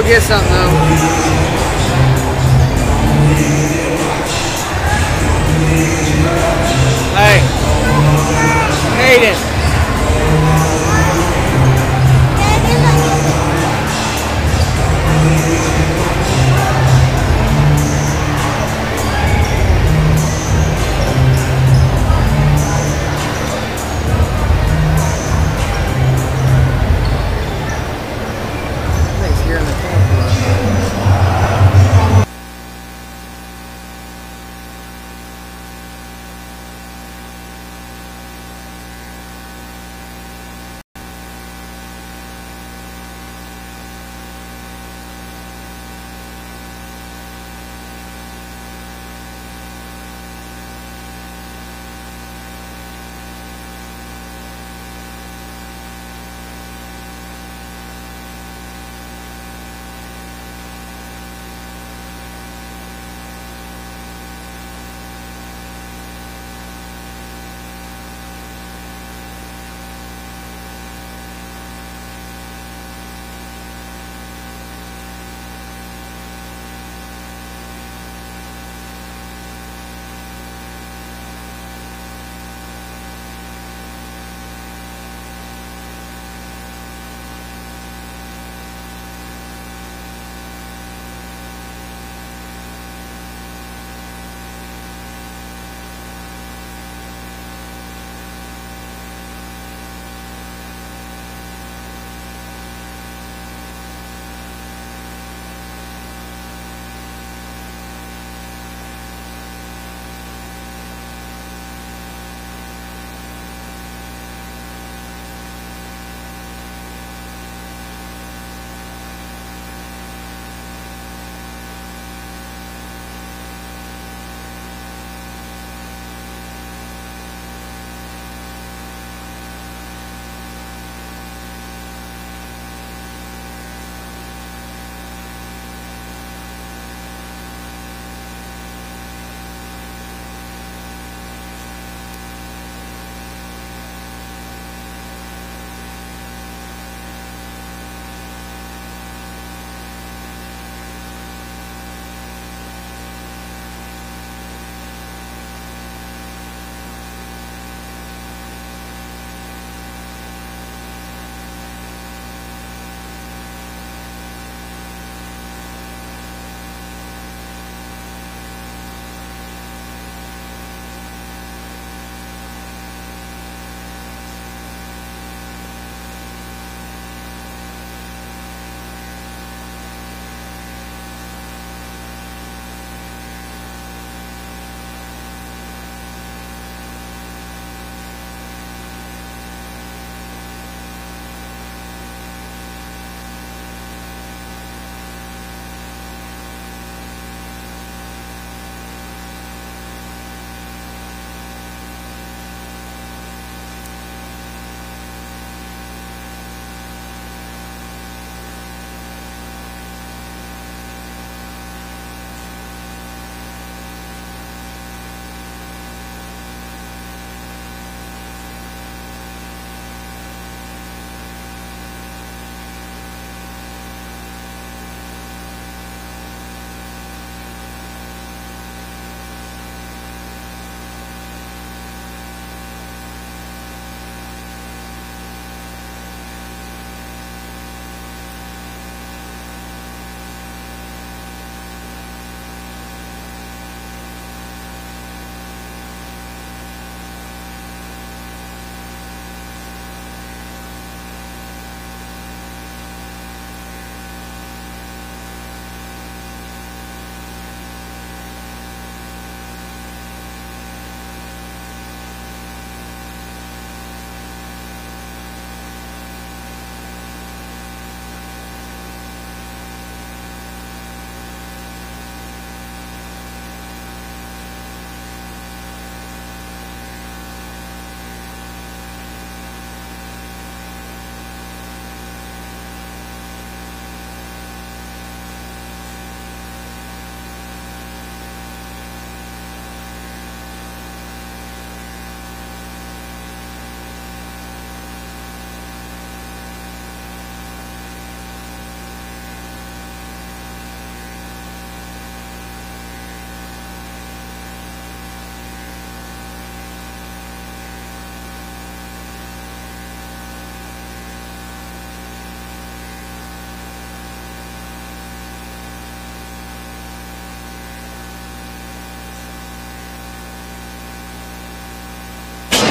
go get something though. Hey, Hayden. Here in the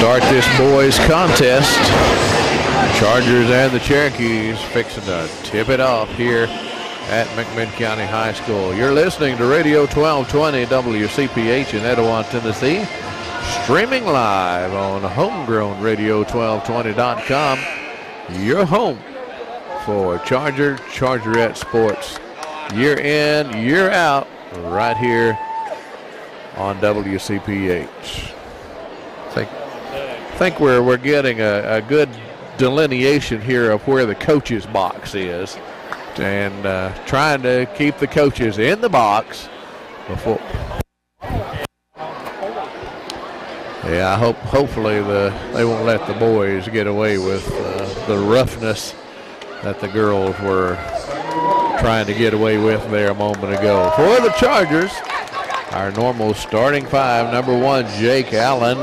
start this boys contest. Chargers and the Cherokees fixing to tip it off here at McMinn County High School. You're listening to Radio 1220 WCPH in Etowah, Tennessee. Streaming live on homegrownradio1220.com. Your home for Chargerette sports. Year in, year out, right here on WCPH. I think we're getting a good delineation here of where the coaches box is, and trying to keep the coaches in the box before. Yeah, hopefully they won't let the boys get away with the roughness that the girls were trying to get away with there a moment ago. For the Chargers, our normal starting five: number 1, Jake Allen;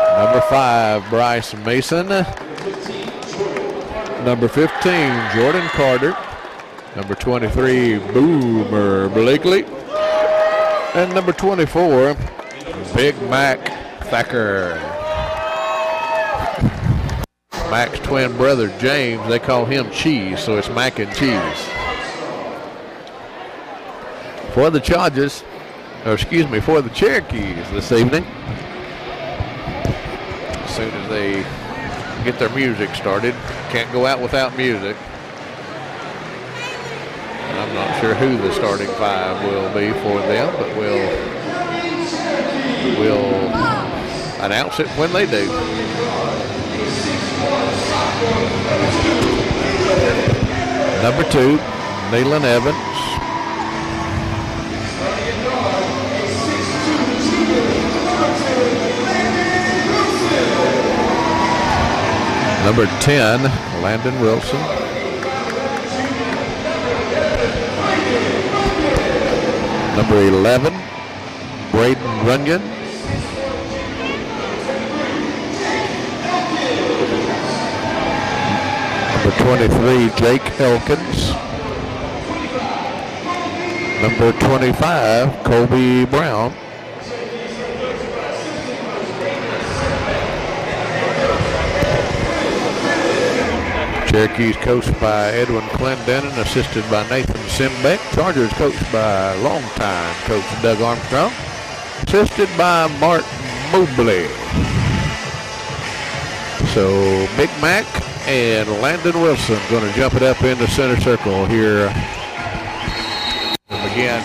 number 5, Bryce Mason; number 15, Jordan Carter; number 23, Boomer Blakely; and number 24, Big Mac Thacker. Mac's twin brother, James, they call him Cheese, so it's Mac and Cheese. For the Chargers, or excuse me, for the Cherokees this evening, as soon as they get their music started, can't go out without music. I'm not sure who the starting five will be for them, but we'll announce it when they do. Number 2, Nealon Evans. Number 10, Landon Wilson. Number 11, Braden Runyon. Number 23, Jake Elkins. Number 25, Colby Brown. Cherokees coached by Edwin Clendenin, assisted by Nathan Simbeck. Chargers coached by longtime coach Doug Armstrong, assisted by Mark Mobley. So Big Mac and Landon Wilson going to jump it up in the center circle here and begin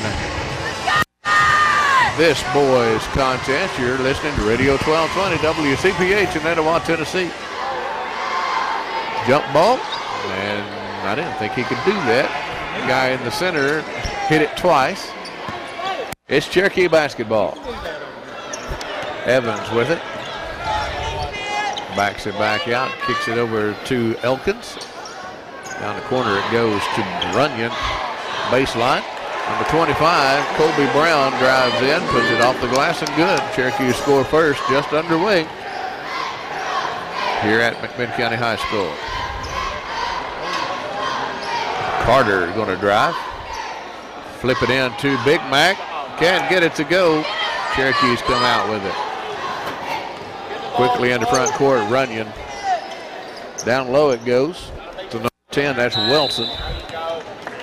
this boys contest. You're listening to Radio 1220 WCPH in Etowah, Tennessee. Jump ball, and I didn't think he could do that. The guy in the center hit it twice. It's Cherokee basketball. Evans with it. Backs it back out, kicks it over to Elkins. Down the corner it goes to Runyon. Baseline. Number 25, Colby Brown drives in, puts it off the glass and good. Cherokee score first, just underway here at McMinn County High School. Carter going to drive. Flip it in to Big Mac. Can't get it to go. Cherokees come out with it. Quickly into front court, Runyon. Down low it goes to number 10, that's Wilson.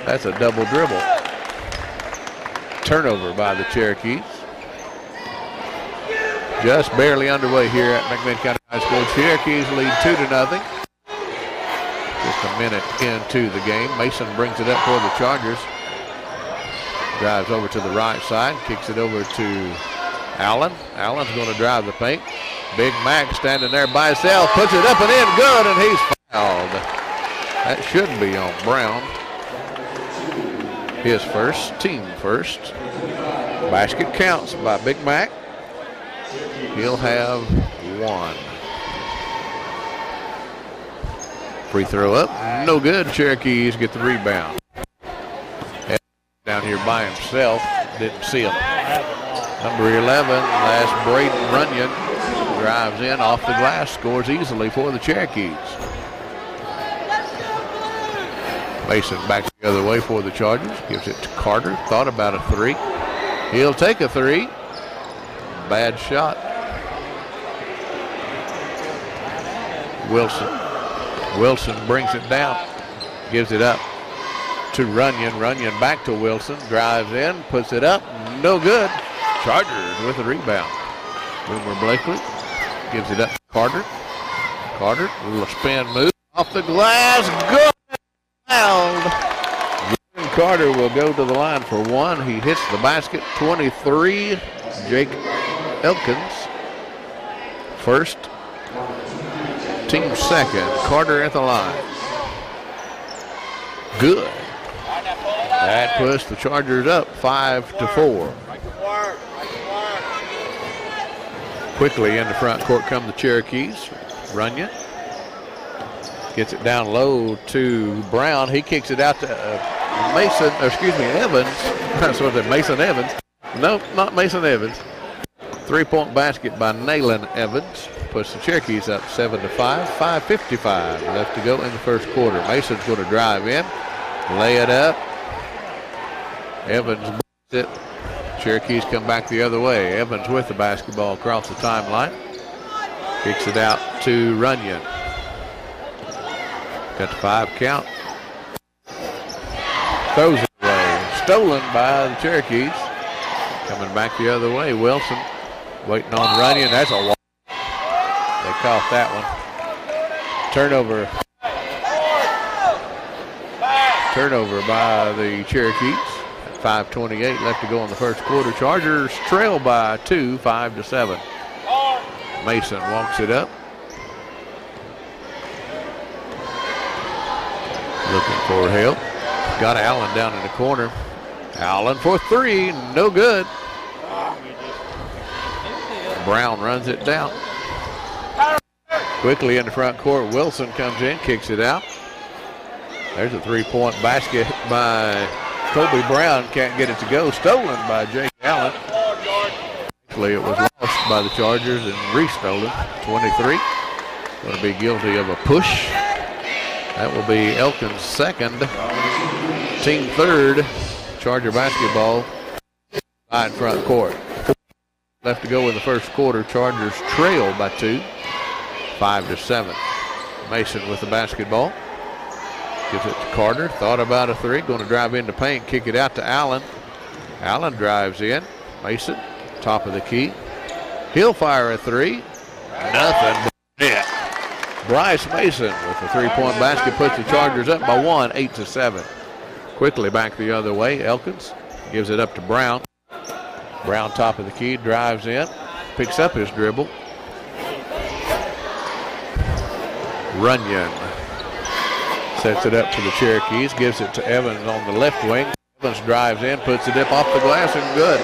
That's a double dribble. Turnover by the Cherokees. Just barely underway here at McMinn County High School. Cherokees lead 2-0. Just a minute into the game. Mason brings it up for the Chargers. Drives over to the right side, kicks it over to Allen. Allen's going to drive the paint. Big Mac standing there by himself, puts it up and in, good, and he's fouled. That should be on Brown. His first, team first. Basket counts by Big Mac. He'll have 1. Free throw up, no good. Cherokees get the rebound. Down here by himself, didn't see him. Number 11, that's Braden Runyon. Drives in off the glass, scores easily for the Cherokees. Mason back the other way for the Chargers, gives it to Carter. Thought about a 3. He'll take a 3. Bad shot. Wilson. Wilson brings it down, gives it up to Runyon. Runyon back to Wilson, drives in, puts it up, no good. Chargers with a rebound. Boomer Blakely gives it up to Carter. Carter, a little spin move off the glass, good. Carter will go to the line for one. He hits the basket. 23. Jake Elkins first, team second. Carter at the line. Good. That puts the Chargers up 5-4. Quickly in the front court come the Cherokees. Runyon gets it down low to Brown. He kicks it out to Evans. That's what Mason Evans. Nope, not Mason Evans. 3-point basket by Nayland Evans. Puts the Cherokees up 7-5. 5:55 left to go in the first quarter. Mason's going to drive in, lay it up. Evans it. Cherokees come back the other way. Evans with the basketball across the timeline. Kicks it out to Runyon. Got the 5 count. Throws it away. Stolen by the Cherokees. Coming back the other way. Wilson waiting on Runyon. That's a walk. They caught that one. Turnover by the Cherokees. 5:28 left to go in the first quarter. Chargers trail by 2, 5-7. Mason walks it up. Looking for help. Got Allen down in the corner. Allen for 3, no good. Brown runs it down. Quickly in the front court, Wilson comes in, kicks it out. There's a 3-point basket by Kobe Brown. Can't get it to go. Stolen by Jake Allen. Actually, it was lost by the Chargers and restolen. 23. Going to be guilty of a push. That will be Elkins' second. Team third. Charger basketball. Side front court. Left to go in the first quarter. Chargers trail by 2. 5-7. Mason with the basketball. Gives it to Carter. Thought about a 3. Going to drive into paint. Kick it out to Allen. Allen drives in. Mason, top of the key. He'll fire a 3. Nothing but net. Bryce Mason with the 3-point basket puts the Chargers up by 1, 8-7. Quickly back the other way. Elkins gives it up to Brown. Brown, top of the key, drives in. Picks up his dribble. Runyon sets it up to the Cherokees, gives it to Evans on the left wing. Evans drives in, puts it up off the glass, and good.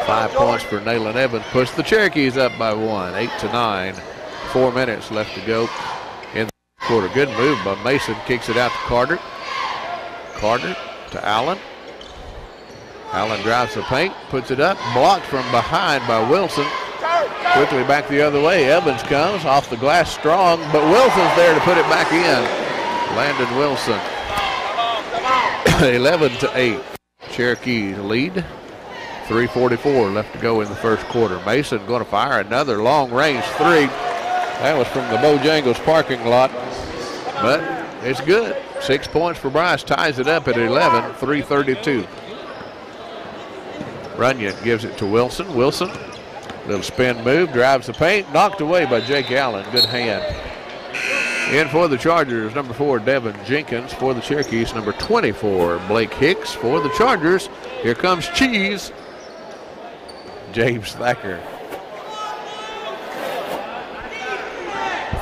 5 points for Nayland Evans. Puts the Cherokees up by 1, 8-9. 4 minutes left to go in the quarter. Good move by Mason. Kicks it out to Carter. Carter to Allen. Allen drives the paint, puts it up, blocked from behind by Wilson. Quickly back the other way. Evans comes off the glass strong, but Wilson's there to put it back in. Landon Wilson. 11-8. Cherokees lead. 3:44 left to go in the first quarter. Mason going to fire another long-range 3. That was from the Bojangles parking lot, but it's good. 6 points for Bryce. Ties it up at 11. 3:32. Runyon gives it to Wilson. Wilson. Little spin move, drives the paint, knocked away by Jake Allen. Good hand. In for the Chargers, number 4, Devin Jenkins. For the Cherokees, number 24, Blake Hicks. For the Chargers, here comes Cheese, James Thacker.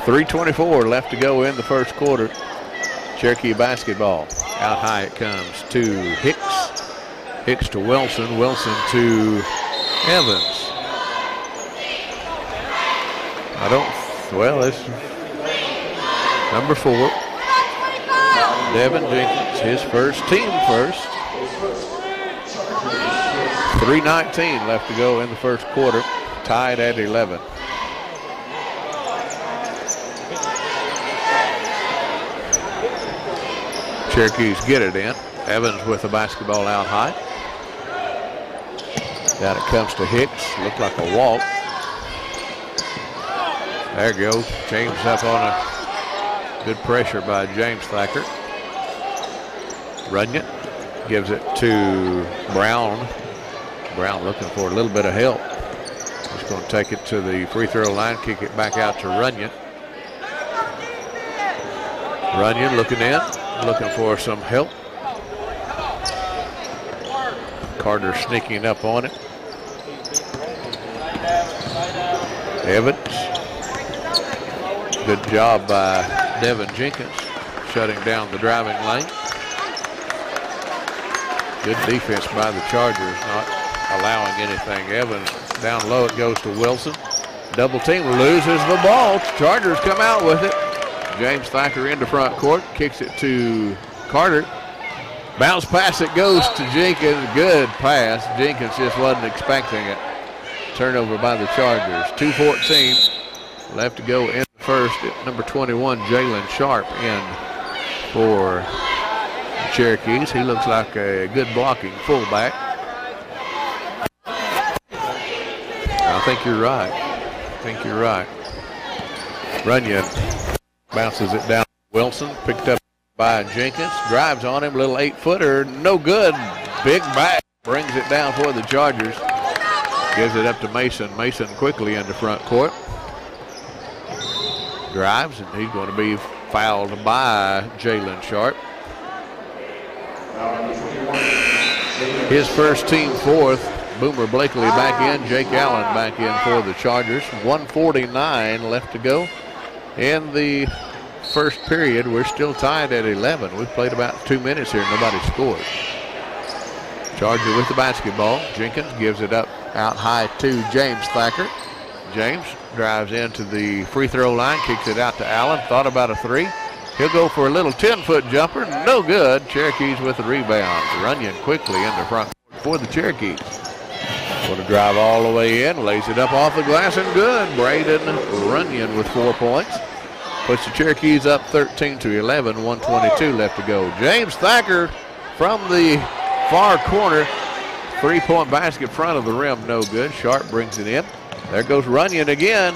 3:24 left to go in the first quarter. Cherokee basketball. Out high it comes to Hicks. Hicks to Wilson. Wilson to Evans. It's number 4. Devin Jenkins, his first, team first. 3:19 left to go in the first quarter. Tied at 11. Cherokees get it in. Evans with the basketball out high. Down it comes to Hicks. Looked like a walk. There goes. James up on a good pressure by James Thacker. Runyon gives it to Brown. Brown looking for a little bit of help. He's going to take it to the free throw line, kick it back out to Runyon. Runyon looking in, looking for some help. Carter sneaking up on it. Evans. Good job by Devin Jenkins, shutting down the driving lane. Good defense by the Chargers, not allowing anything. Evans down low, it goes to Wilson. Double team, loses the ball. Chargers come out with it. James Thacker into front court, kicks it to Carter. Bounce pass, it goes to Jenkins. Good pass. Jenkins just wasn't expecting it. Turnover by the Chargers. 2:14 left to go in the first. Number 21, Jalen Sharp in for the Cherokees. He looks like a good blocking fullback. I think you're right. Runyon bounces it down. Wilson picked up by Jenkins. Drives on him. Little 8-footer. No good. Big back. Brings it down for the Chargers. Gives it up to Mason. Mason quickly into front court. Drives, and he's going to be fouled by Jalen Sharp. His first, team fourth. Boomer Blakely back in. Jake Allen back in for the Chargers. 1:49 left to go in the first period. We're still tied at 11. We've played about 2 minutes here. Nobody scored. Charger with the basketball. Jenkins gives it up out high to James Thacker. James drives into the free throw line, kicks it out to Allen. Thought about a three. He'll go for a little 10-foot jumper. No good. Cherokees with the rebound. Runyon quickly into front for the Cherokees. Going to drive all the way in. Lays it up off the glass and good. Braden Runyon with 4 points. Puts the Cherokees up 13-11. 1:22 left to go. James Thacker from the far corner. 3-point basket front of the rim. No good. Sharp brings it in. There goes Runyon again.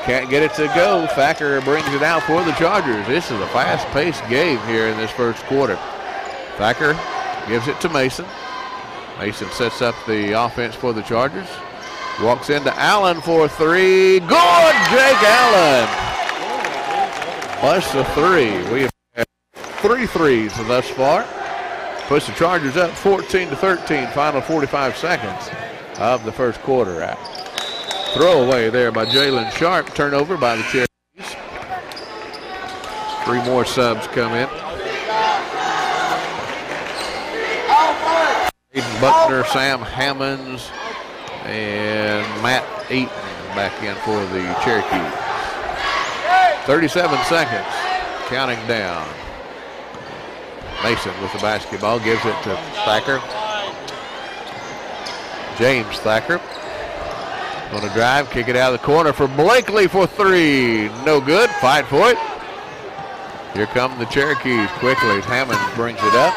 Can't get it to go. Thacker brings it out for the Chargers. This is a fast-paced game here in this first quarter. Thacker gives it to Mason. Mason sets up the offense for the Chargers. Walks into Allen for three. Good, Jake Allen. Plus the three. We have had 3 threes thus far. Puts the Chargers up 14-13. Final 45 seconds of the first quarter out. Throwaway there by Jalen Sharp. Turnover by the Cherokees. 3 more subs come in. Aiden Buckner, Sam Hammonds, and Matt Eaton back in for the Cherokees. 37 seconds, counting down. Mason with the basketball, gives it to Thacker. James Thacker. Going to drive, kick it out of the corner for Blakely for three. No good, fight for it. Here come the Cherokees quickly. Hammond brings it up.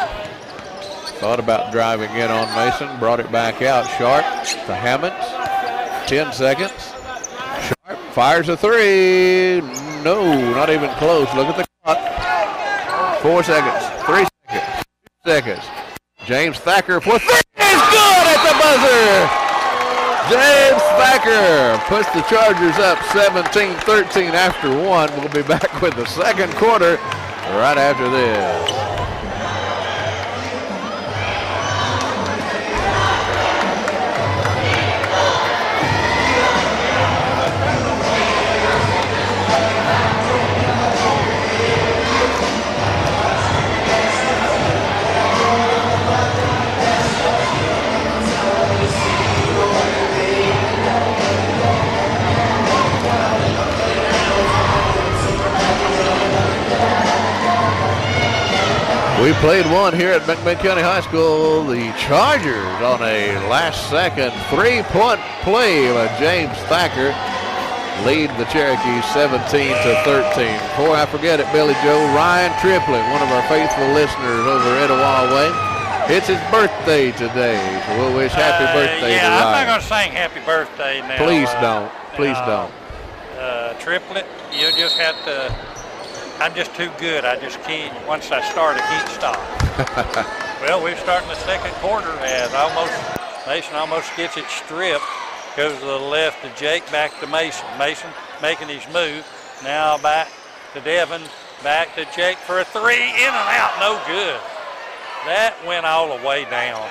Thought about driving in on Mason, brought it back out. Sharp to Hammond. 10 seconds. Sharp fires a three. No, not even close. Look at the clock. 4 seconds, 3 seconds, 2 seconds. James Thacker for three is good at the buzzer. James Thacker puts the Chargers up 17-13 after 1. We'll be back with the second quarter right after this. We played one here at McMinn County High School. The Chargers on a last-second 3-point play by James Thacker lead the Cherokees 17-13. Before I forget it, Billy Joe, Ryan Triplett, one of our faithful listeners over at Etowah Way, it's his birthday today. So we'll wish happy birthday to Ryan. I'm not going to sing happy birthday now. Please don't. Please don't. triplet, you just have to, I'm just too good. I just can't, once I start, I can't stop. Well, we're starting the second quarter as Mason almost gets it stripped. Goes to the left to Jake, back to Mason. Mason making his move. Now back to Devin, back to Jake for a three, in and out, no good. That went all the way down.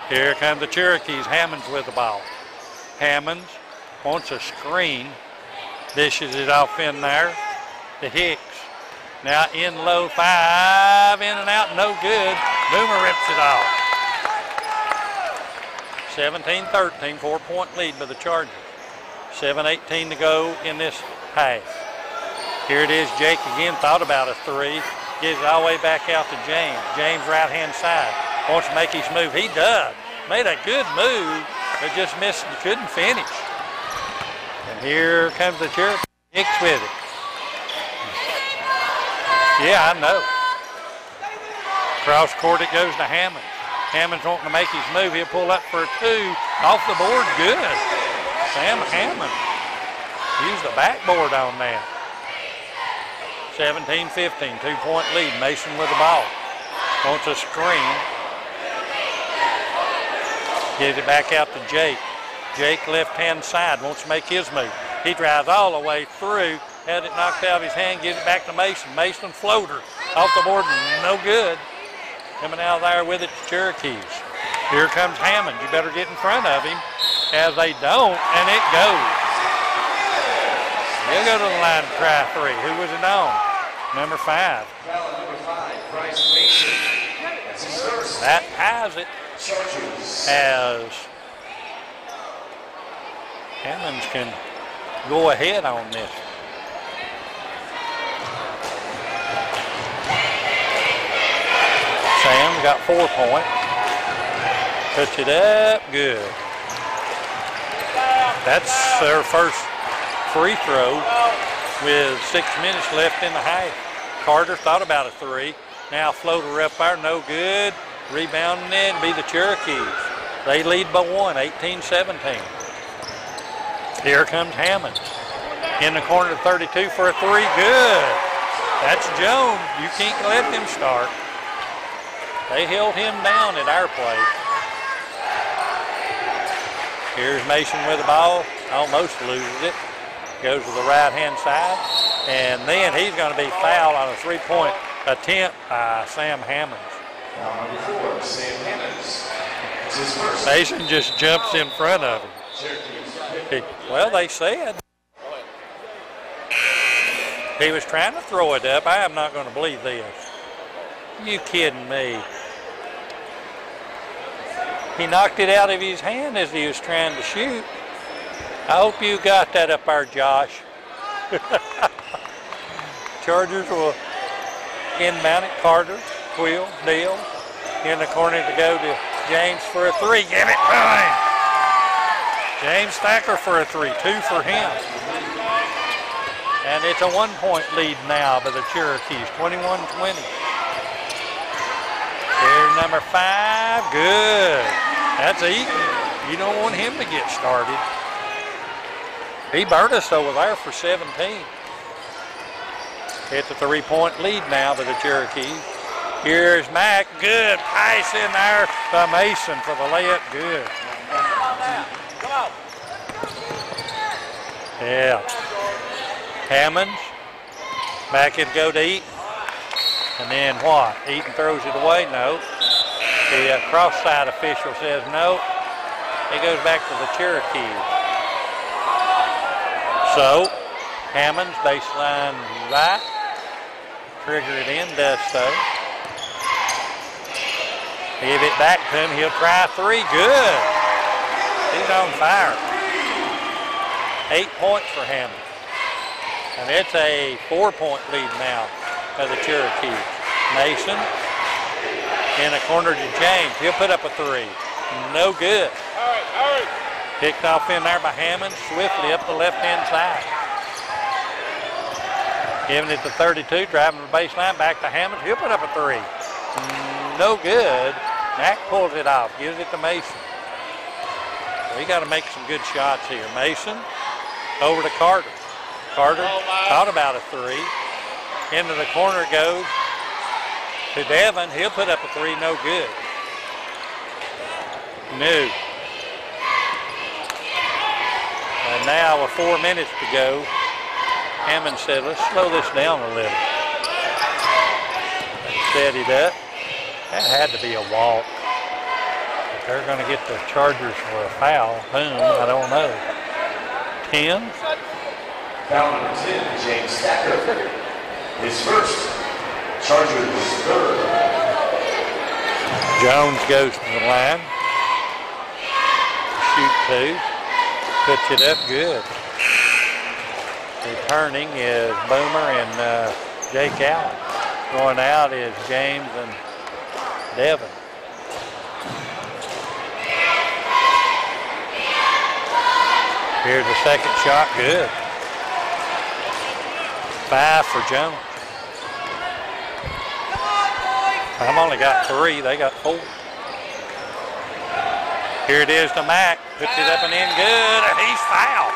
Here come the Cherokees, Hammonds with the ball. Hammonds wants a screen, dishes it off in there to Hicks. Now in low, 5, in and out, no good. Boomer rips it off. 17-13, 4-point lead by the Chargers. 7:18 to go in this half. Here it is, Jake again, thought about a three. Gives it all the way back out to James. James right-hand side. Wants to make his move. He does. Made a good move, but just missed, couldn't finish. And here comes the Cherokee. Hicks with it. Yeah, I know. Cross court it goes to Hammond. Hammond's wanting to make his move. He'll pull up for a two. Off the board, good. Sam Hammond used the backboard on that. 17-15, 2-point lead. Mason with the ball. Wants a screen. Gives it back out to Jake. Jake left-hand side wants to make his move. He drives all the way through. Had it knocked out of his hand. Gives it back to Mason. Mason floater. Off the board, no good. Coming out there with it to Cherokees. Here comes Hammond. You better get in front of him. As they don't, and it goes. He'll go to the line to try three. Who was it on? Number 5. That ties it. As Hammonds can go ahead on this. Sam got 4 points. Puts it up, good. That's their first free throw with 6 minutes left in the half. Carter thought about a three. Now floater up there, no good. Rebounding in be the Cherokees. They lead by 1, 18-17. Here comes Hammond. In the corner to 32 for a three, good. That's Jones. You can't let them start. They held him down at our place. Here's Mason with the ball. Almost loses it. Goes to the right-hand side. And then he's going to be fouled on a three-point attempt by Sam Hammonds. Number 4, Sam Hammonds. Mason just jumps in front of him. Well, they said he was trying to throw it up. I am not going to believe this. You kidding me? He knocked it out of his hand as he was trying to shoot. I hope you got that up there, Josh. Chargers will inbound it. Carter, Quill, Neal. In the corner to go to James for a three. Give it to him. James Thacker for a three. 2 for him. And it's a 1-point lead now by the Cherokees. 21-20. Here's number 5. Good. That's Eaton. You don't want him to get started. He burned us over there for 17. It's a 3-point lead now by the Cherokees. Here's Mack. Good pass in there by Mason for the layup. Good. Come on. Yeah. Hammonds. Back it go to Eaton. And then what? Eaton throws it away? No. The cross-side official says no. It goes back to the Cherokees. So, Hammonds baseline right. Trigger it in, does so. Give it back to him. He'll try three. Good. He's on fire. 8 points for Hammond. And it's a 4-point lead now for the Cherokees. Mason in the corner to James. He'll put up a three. No good. All right. Picked off in there by Hammond. Swiftly up the left-hand side. Giving it to 32. Driving the baseline. Back to Hammond. He'll put up a three. No good. Mack pulls it off. Gives it to Mason. We got to make some good shots here. Mason over to Carter. Carter thought about a three. Into the corner goes to Devin. He'll put up a three, no good. New. And now with 4 minutes to go, Hammond said, let's slow this down a little. Steadied up. That had to be a walk. If they're going to get the Chargers for a foul, whom, I don't know. 10? Foul number 10, James Stacker. His first. Chargers third. Jones goes to the line. Shoot two. Puts it up good. Returning is Boomer and Jake Allen. Going out is James and Devin. Here's the second shot, good. 5 for Jones. I've only got 3, they got 4. Here it is to Mack, puts it up and in good, and he's fouled.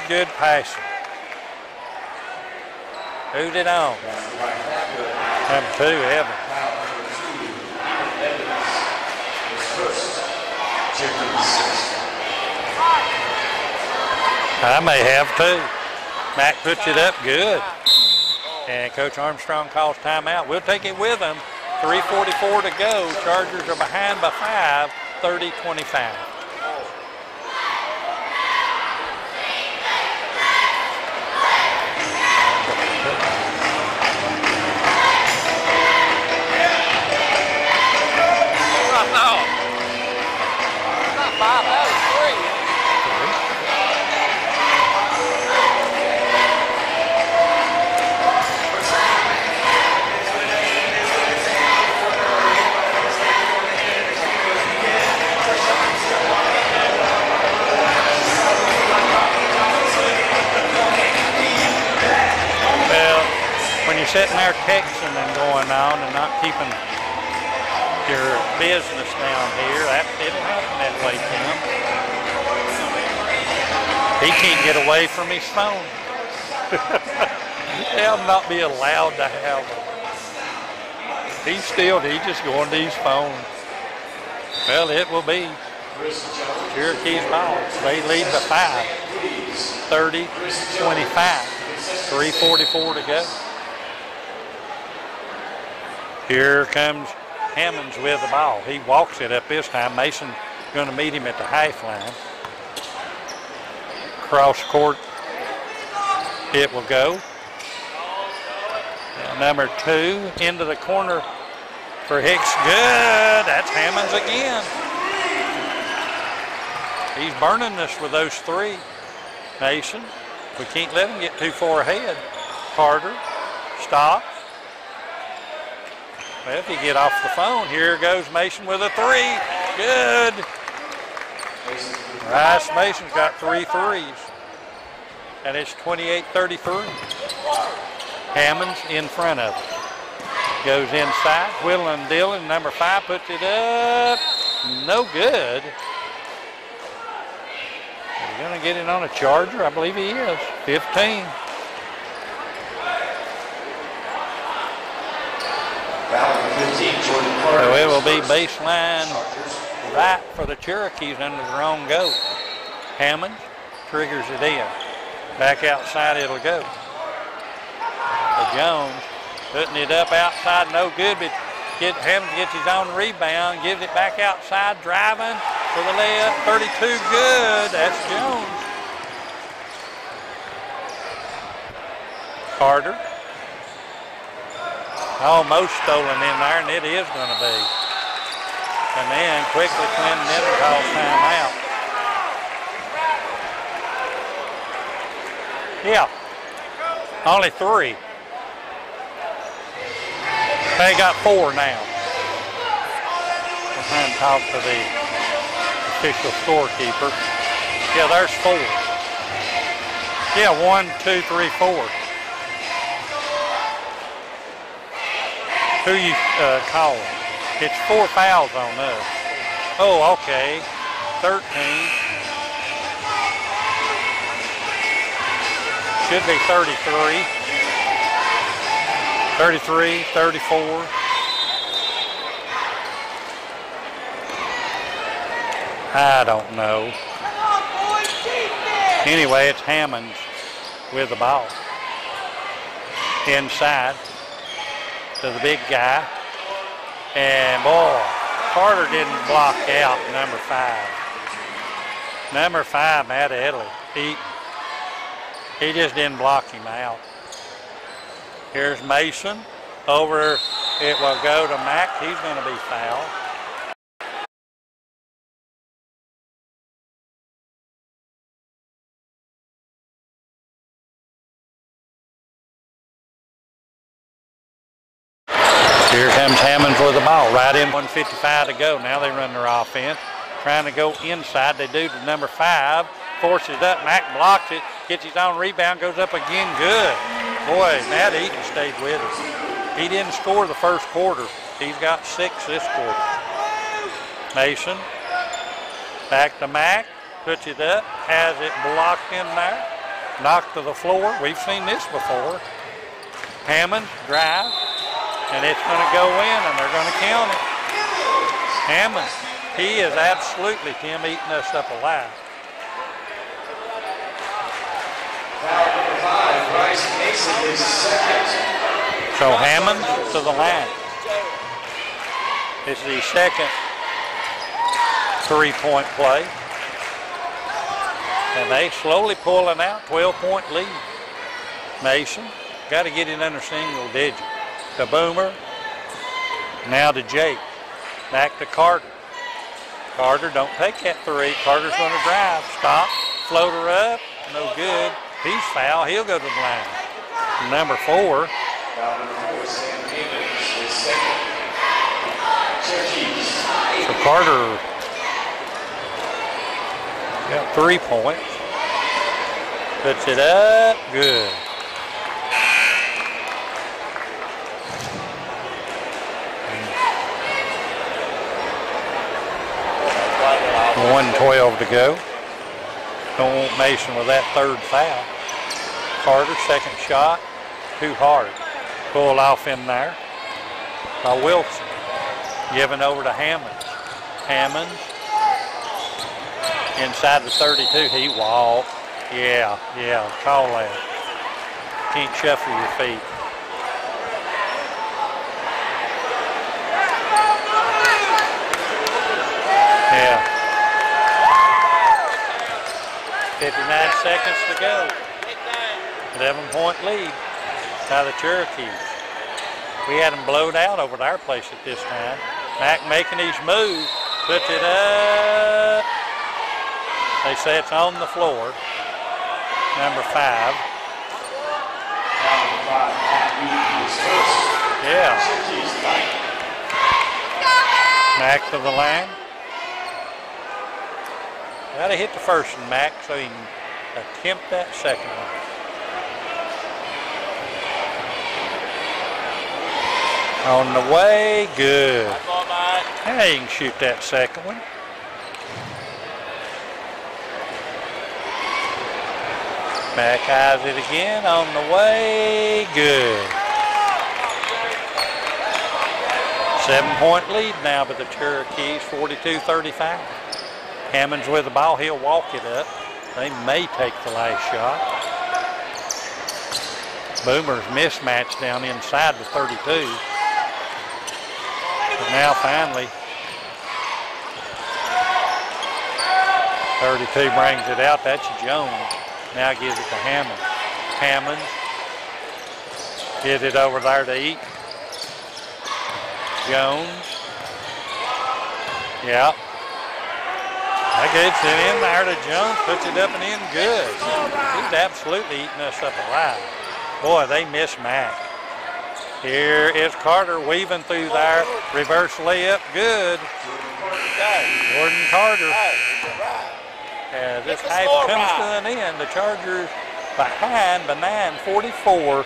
Good passing. Who's it on? Number 2, Evans. I may have 2. Mack puts it up good. And Coach Armstrong calls timeout. We'll take it with him. 3:44 to go. Chargers are behind by 5, 30-25. Sitting there texting and going on and not keeping your business down here, it'll happen that way, Tim. He can't get away from his phone. He'll not be allowed to have them. He's just going to his phone. Well, it will be Cherokees ball. They lead by 5, 30-25, 3:44 to go. Here comes Hammonds with the ball. He walks it up this time. Mason going to meet him at the half line. Cross court, it will go. Now number 2 into the corner for Hicks. Good. That's Hammonds again. He's burning us with those 3. Mason, we can't let him get too far ahead. Carter, stop. Well, if you get off the phone, here goes Mason with a 3. Good. Rice Mason's got 3 threes. And it's 28-33. Hammonds in front of him. Goes inside. Whittling Dillon, number 5, puts it up. No good. Is he going to get it on a Charger? I believe he is. 15. So it will be baseline right for the Cherokees under their own goal. Hammond triggers it in. Back outside it'll go. To Jones putting it up outside, no good, but Hammond gets his own rebound, gives it back outside, driving for the layup, 32 good, that's Jones. Carter. Almost stolen in there, and it is going to be. And then quickly Clinton Nitton calls timeout. Yeah, only 3. They got 4 now. I'm trying to talk to the official scorekeeper. Yeah, there's 4. Yeah, 1, 2, 3, 4. Who you calling? It's 4 fouls on us. Oh, okay. 13. Should be 33. 33, 34. I don't know. Anyway, it's Hammonds with the ball. Inside to the big guy. And boy, Carter didn't block out number 5. Number 5, Matt Edley, he just didn't block him out. Here's Mason. Over, it will go to Mack. He's going to be fouled. Here comes Hammonds with the ball. Right in, 1:55 to go. Now they run their offense. Trying to go inside. They do to number 5. Forces it up. Mack blocks it. Gets his own rebound. Goes up again. Good. Boy, Matt Eaton stayed with us. He didn't score the first quarter. He's got 6 this quarter. Mason. Back to Mack. Puts it up. Has it blocked in there. Knocked to the floor. We've seen this before. Hammond drive. And it's going to go in, and they're going to count it. Hammond, he is absolutely, Tim, eating us up alive. So Hammond to the line. It's the second 3-point play. And they slowly pulling out, 12-point lead. Mason, got to get it under single digit. To Boomer. Now to Jake. Back to Carter. Carter, don't take that 3. Carter's going to drive. Stop. Floater up. No good. He's foul. He'll go to the line. Number 4. So Carter got 3 points. Puts it up. Good. 1:12 to go. Don't want Mason with that 3rd foul. Carter, second shot. Too hard. Pulled off in there by Wilson. Given over to Hammonds. Hammonds. Inside the 32. He walked. Yeah. Call that. Can't shuffle your feet. Yeah. 59 seconds to go. 11-point lead by the Cherokees. We had them blowed out over at our place at this time. Mack making his move. Puts it up. They say it's on the floor. Number 5. Yeah. Mack to the line. Got to hit the first one, Mack, so he can attempt that second one. On the way, good. Now he can shoot that second one. Mack eyes it again, on the way, good. 7-point lead now by the Cherokees, 42-35. Hammonds with the ball, he'll walk it up. They may take the last shot. Boomer's mismatch down inside the 32. But now finally, 32 brings it out. That's Jones. Now gives it to Hammonds. Hammonds gives it over there to Eaton. Jones. Yeah. That gets it in there to Jones, puts it up and in good. He's absolutely eating us up alive. Boy, they miss Mack. Here is Carter weaving through there. Reverse layup, good. Jordan Carter. As this half comes to an end, the Chargers behind by 9, 44-35.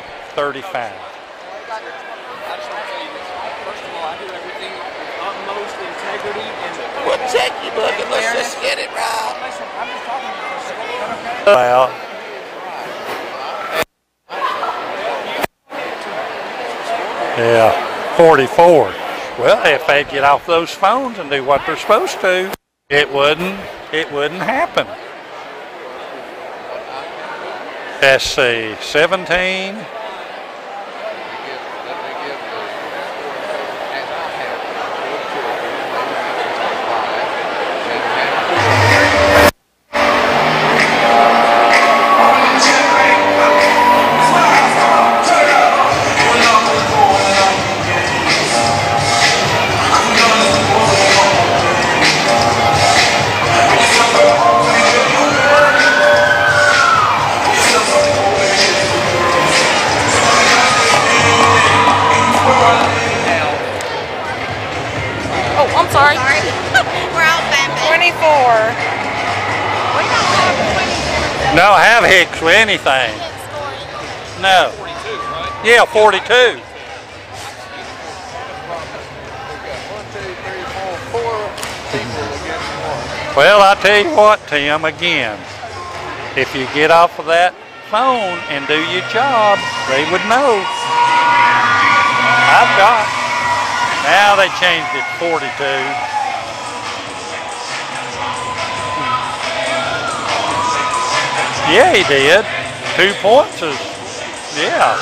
First of all, I do everything with utmost establish the integrity and the Well, check your book and let's just get it right. Listen, I'm just talking to you for a second. Is that okay? Well, yeah, 44. Well, if they get off those phones and do what they're supposed to, it wouldn't happen. Let's see, 17. Oh, I'm sorry. We're out then. 24. No, have Hicks with anything. No. Yeah, 42. Well, I tell you what, Tim, again, if you get off of that phone and do your job, they would know. I've got. Now they changed it to 42. Yeah, he did. 2 points is, yeah.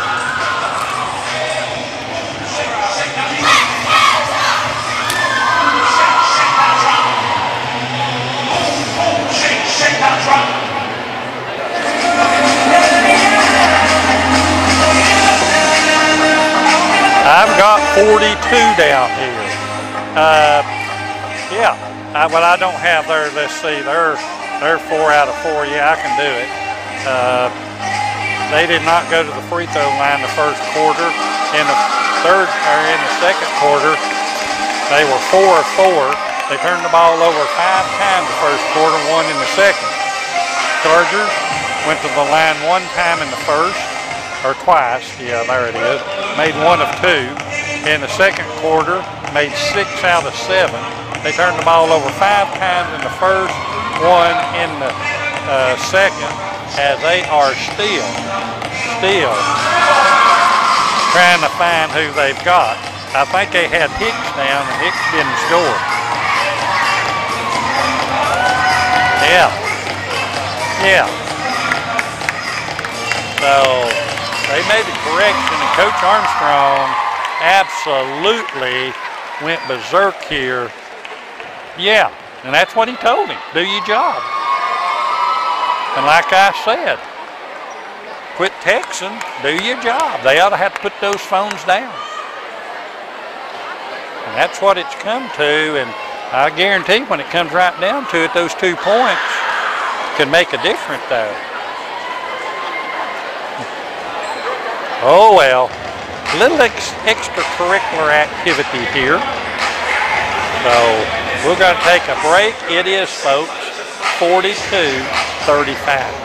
I've got 42 down here. Yeah. Well, I don't have their. Let's see. They're 4 out of 4. Yeah, I can do it. They did not go to the free throw line the first quarter. In the second quarter, they were 4 of 4. They turned the ball over 5 times the first quarter, 1 in the second. Chargers went to the line 1 time in the first, or twice. Yeah, there it is. Made 1 of 2. In the second quarter, made 6 out of 7. They turned the ball over 5 times in the first, 1 in the second, as they are still trying to find who they've got. I think they had Hicks down, and Hicks didn't score. Yeah. Yeah. So they made the correction, and Coach Armstrong absolutely went berserk here. Yeah, and that's what he told him. Do your job. And like I said, quit texting, do your job. They ought to have to put those phones down. And that's what it's come to, and I guarantee when it comes right down to it, those 2 points can make a difference though. Oh well, a little extracurricular activity here. So we're going to take a break. It is, folks, 42-35.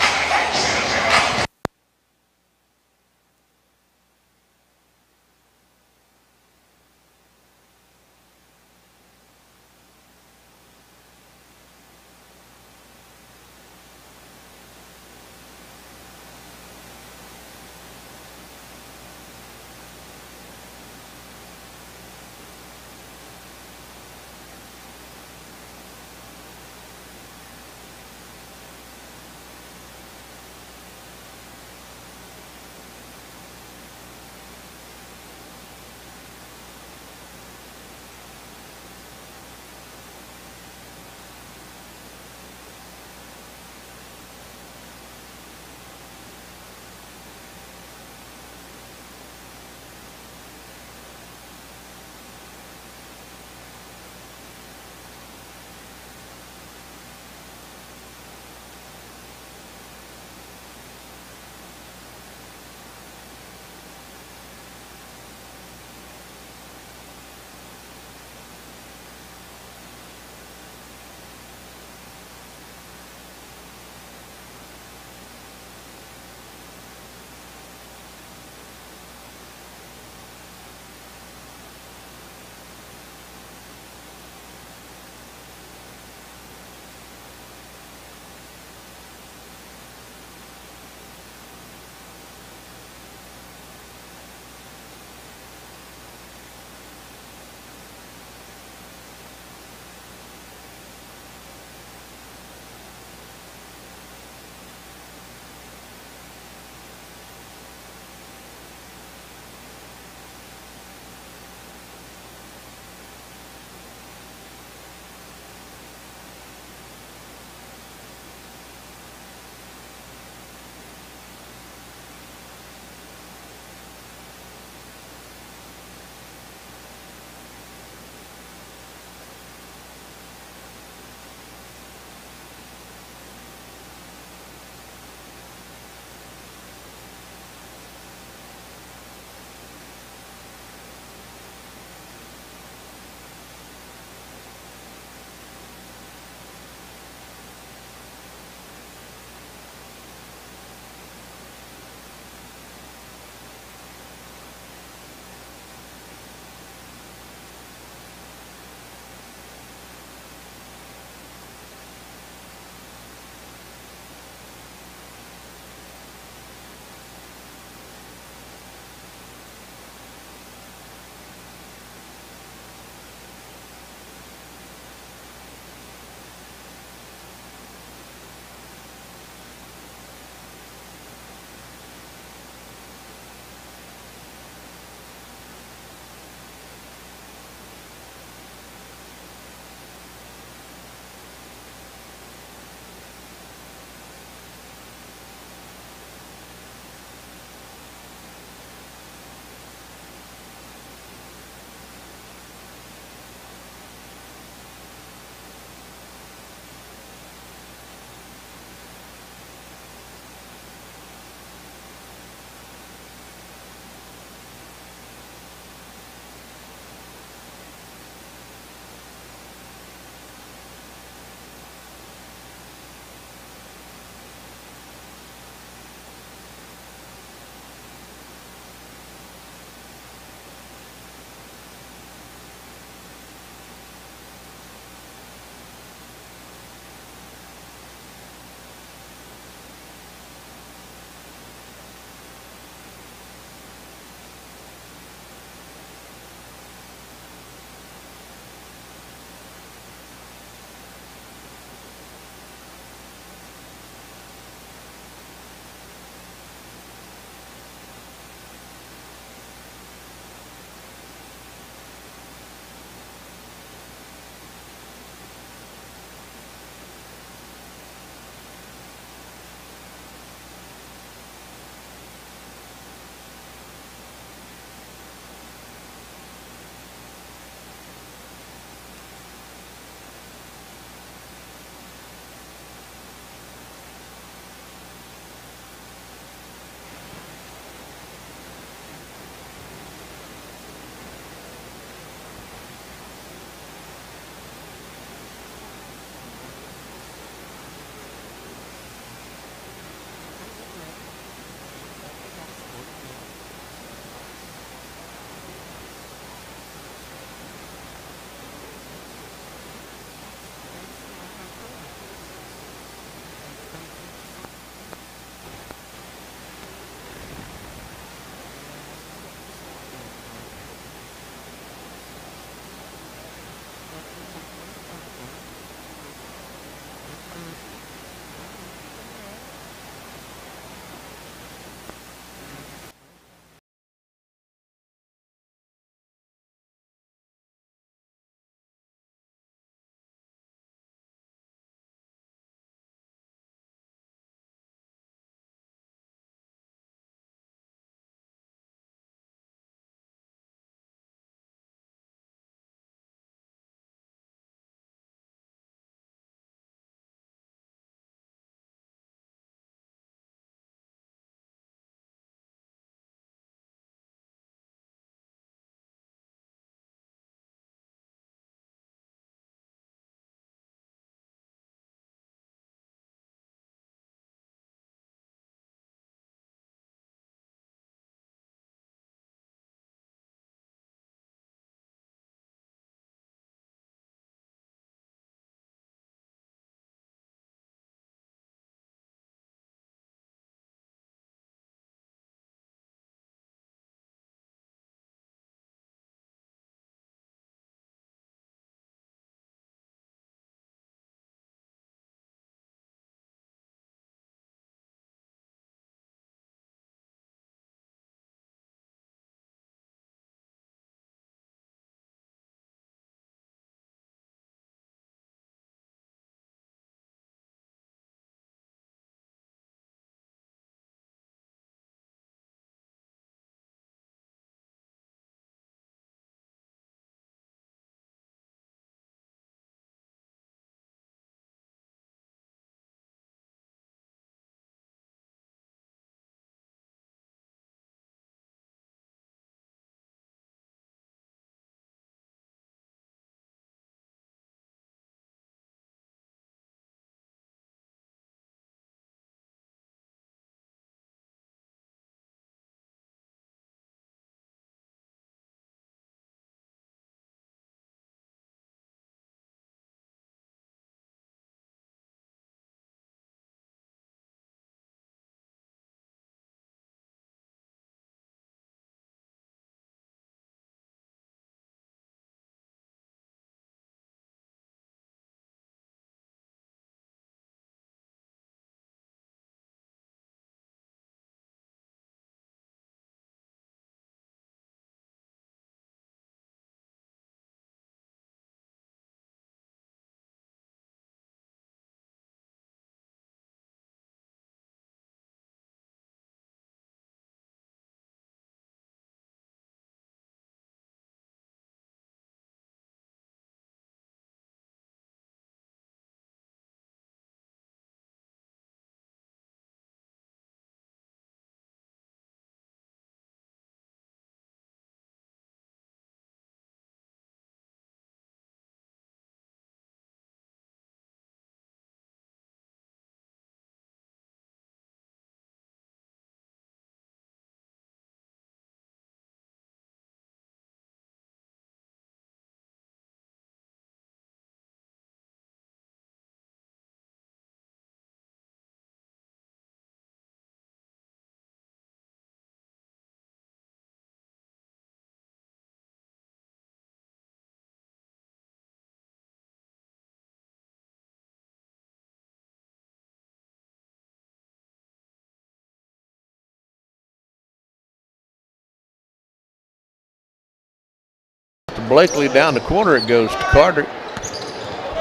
Blakely. Down the corner it goes to Carter.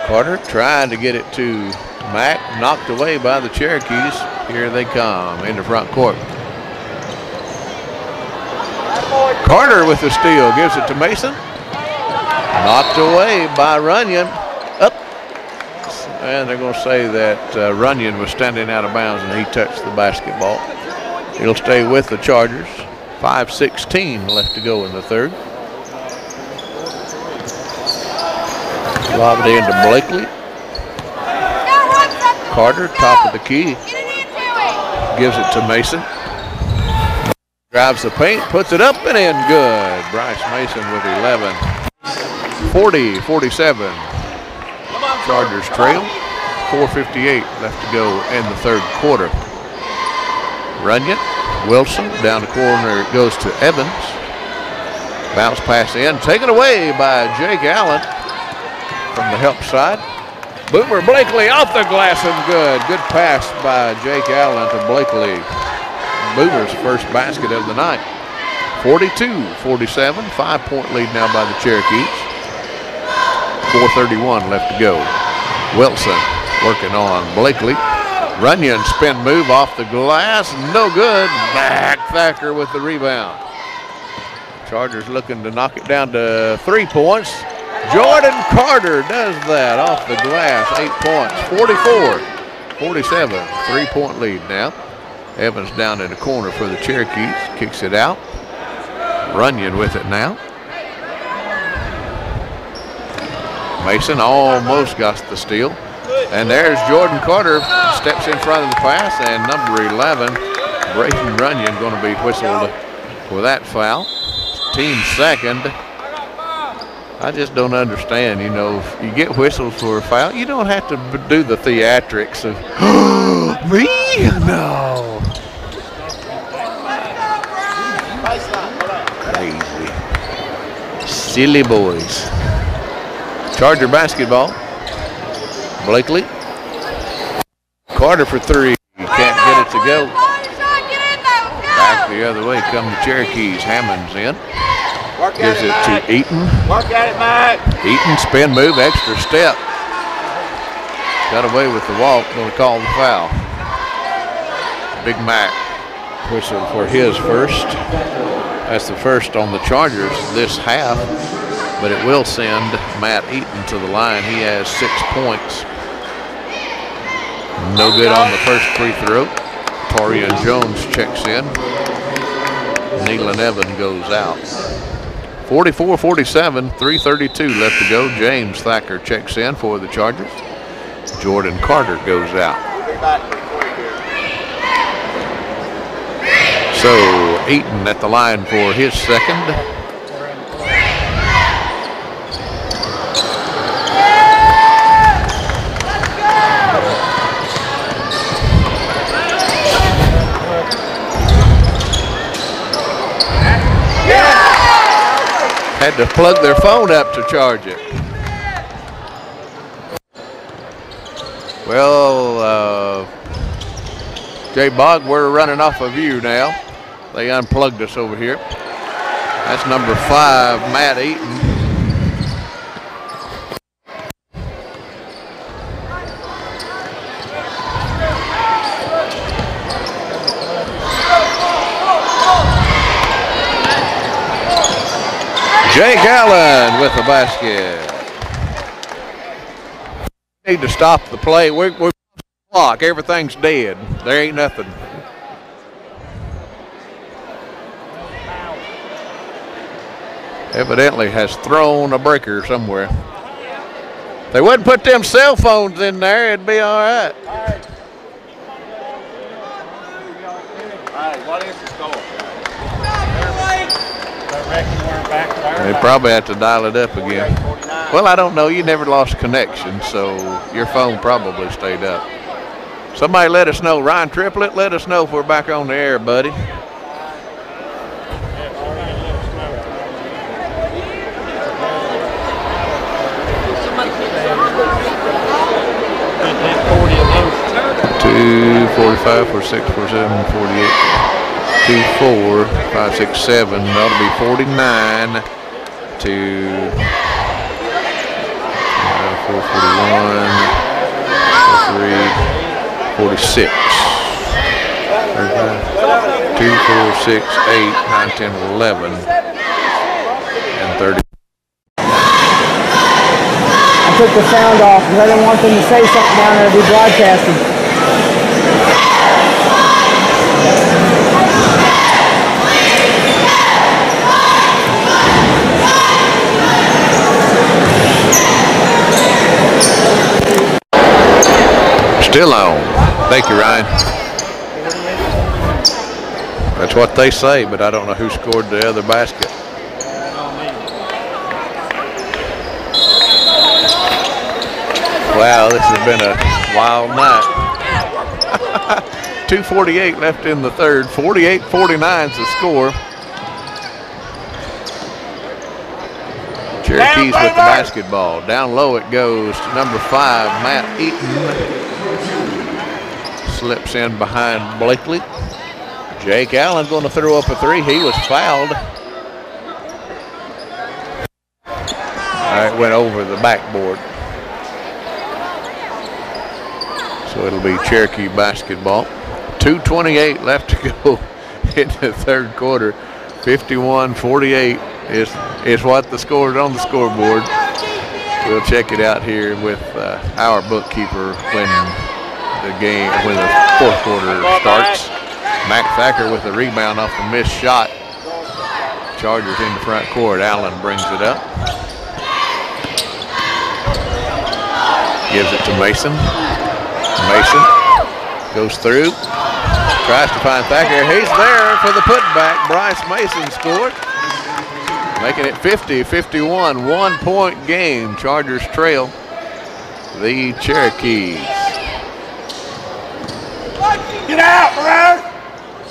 Carter trying to get it to Mack. Knocked away by the Cherokees. Here they come in the front court. Carter with the steal. Gives it to Mason. Knocked away by Runyon. Up. And they're going to say that Runyon was standing out of bounds and he touched the basketball. He'll stay with the Chargers. 5:16 left to go in the third. Lob it into Blakely. Carter, top of the key. Gives it to Mason. Drives the paint, puts it up and in. Good. Bryce Mason with 11. 40-47. Chargers trail. 4:58 left to go in the third quarter. Runyon, Wilson, down the corner it goes to Evans. Bounce pass in, taken away by Jake Allen from the help side. Boomer Blakely off the glass and good. Good pass by Jake Allen to Blakely. Boomer's first basket of the night. 42-47, 5-point lead now by the Cherokees. 4:31 left to go. Wilson working on Blakely. Runyon spin move off the glass, no good. Back Thacker with the rebound. Chargers looking to knock it down to 3 points. Jordan Carter does that off the glass, 8 points. 44-47, 3-point lead now. Evans down in the corner for the Cherokees, kicks it out. Runyon with it now. Mason almost got the steal. And there's Jordan Carter, steps in front of the pass, and number 11, Brayton Runyon, going to be whistled for that foul. Team second. I just don't understand, you know, if you get whistled for a foul, you don't have to do the theatrics of, me? No. Crazy. Silly boys. Charger basketball. Blakely. Carter for 3. Can't get it to go. Back the other way come the Cherokees. Hammond's in. Gives it to Eaton. Work at it, Mike. Eaton spin move, extra step. Got away with the walk, going to call the foul. Big Mac whistle for his first. That's the first on the Chargers this half, but it will send Matt Eaton to the line. He has 6 points. No good on the first free throw. Torian Jones checks in. Nealon Evan goes out. 44-47, 3:32 left to go. James Thacker checks in for the Chargers. Jordan Carter goes out. So Eaton at the line for his second. Had to plug their phone up to charge it. Well, Jay Bogg, we're running off of you now. They unplugged us over here. That's number 5, Matt Eaton. Jake Allen with the basket. Need to stop the play. We're clock. Everything's dead. There ain't nothing. Evidently has thrown a breaker somewhere. If they wouldn't put them cell phones in there, it'd be all right. What is the score? They probably have to dial it up again. Well, I don't know. You never lost connection, so your phone probably stayed up. Somebody let us know. Ryan Triplett, let us know if we're back on the air, buddy. Two, 45, 46, 47, 48. 2, 4, 5, 6, 7. That'll be 49. to 441, 46. 2, 4, 6, 8, 9, 10, 11, and 30. I took the sound off because I didn't want them to say something down there to be broadcasting. Still on. Thank you, Ryan. That's what they say, but I don't know who scored the other basket. Wow, this has been a wild night. 2:48 left in the third. 48-49 is the score. Cherokees with the basketball. Down low it goes to number 5, Matt Eaton. Slips in behind Blakely. Jake Allen going to throw up a three. He was fouled. It went over the backboard. So it'll be Cherokee basketball. 2:28 left to go in the third quarter. 51-48 is what the score is on the scoreboard. We'll check it out here with our bookkeeper when the fourth quarter starts. Mac Thacker with the rebound off the missed shot. Chargers in the front court. Allen brings it up. Gives it to Mason. Mason goes through. Tries to find Thacker. He's there for the putback. Bryce Mason scored. Making it 50-51. 1 point game. Chargers trail the Cherokees. Get out, bro!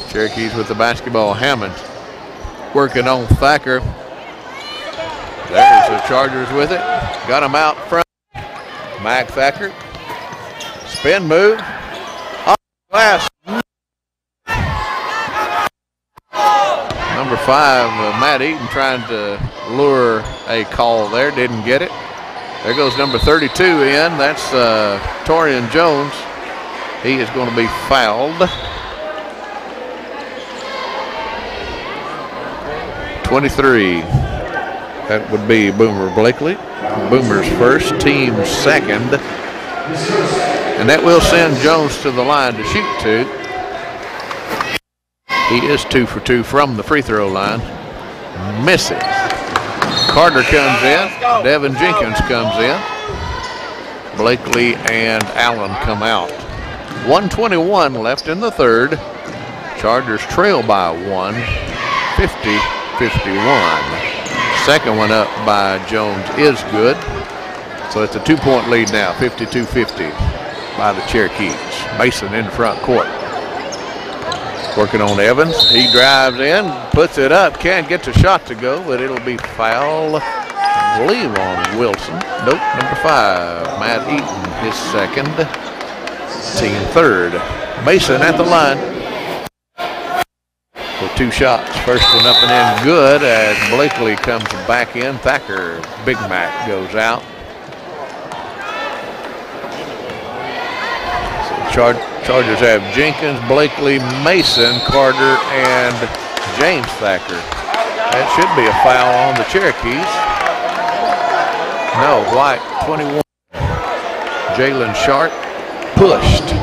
Cherokees with the basketball. Hammond working on Thacker. There's the Chargers with it. Got him out front. Mac Thacker. Spin move. Off the glass. Number 5, Matt Eaton trying to lure a call there. Didn't get it. There goes number 32 in. That's Torian Jones. He is going to be fouled. 23. That would be Boomer Blakely. Boomer's first, team's second. And that will send Jones to the line to shoot 2. He is 2 for 2 from the free throw line. Misses. Carter comes in. Devin Jenkins comes in. Blakely and Allen come out. 1:21 left in the third. Chargers trail by 1, 50-51. Second one up by Jones is good. So it's a 2 point lead now, 52-50 by the Cherokees. Mason in the front court. Working on Evans. He drives in, puts it up, can't get the shot to go, but it'll be foul, I believe, on Wilson. Nope, number 5, Matt Eaton, his second, team third. Mason at the line with 2 shots. First one up and in good as Blakely comes back in. Thacker, Big Mac goes out. Chargers have Jenkins, Blakely, Mason, Carter, and James Thacker. That should be a foul on the Cherokees. No, White, 21. Jalen Sharp pushed.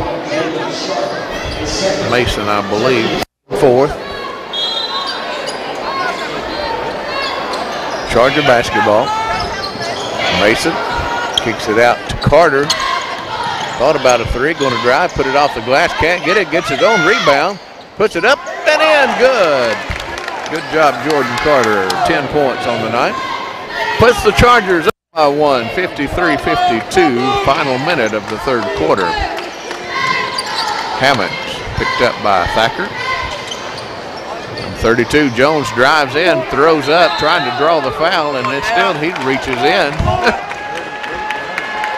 Mason, I believe, 4th. Charger basketball. Mason kicks it out to Carter. Thought about a 3, going to drive, put it off the glass, can't get it, gets his own rebound, puts it up and in, good. Good job, Jordan Carter, 10 points on the night. Puts the Chargers up by 1, 53-52, final minute of the third quarter. Hammond picked up by Thacker. 32, Jones drives in, throws up, trying to draw the foul, and it's still, he reaches in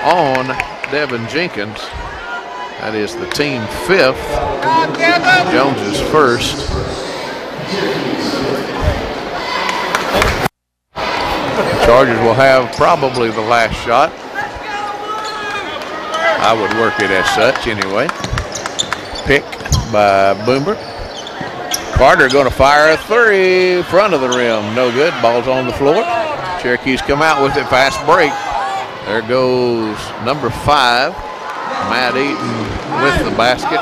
on Devin Jenkins. That is the team 5th. Jones is first. Chargers will have probably the last shot. I would work it as such anyway. Pick by Boomer. Carter going to fire a three. Front of the rim. No good. Ball's on the floor. Cherokees come out with it. Fast break. There goes number 5. Matt Eaton with the basket.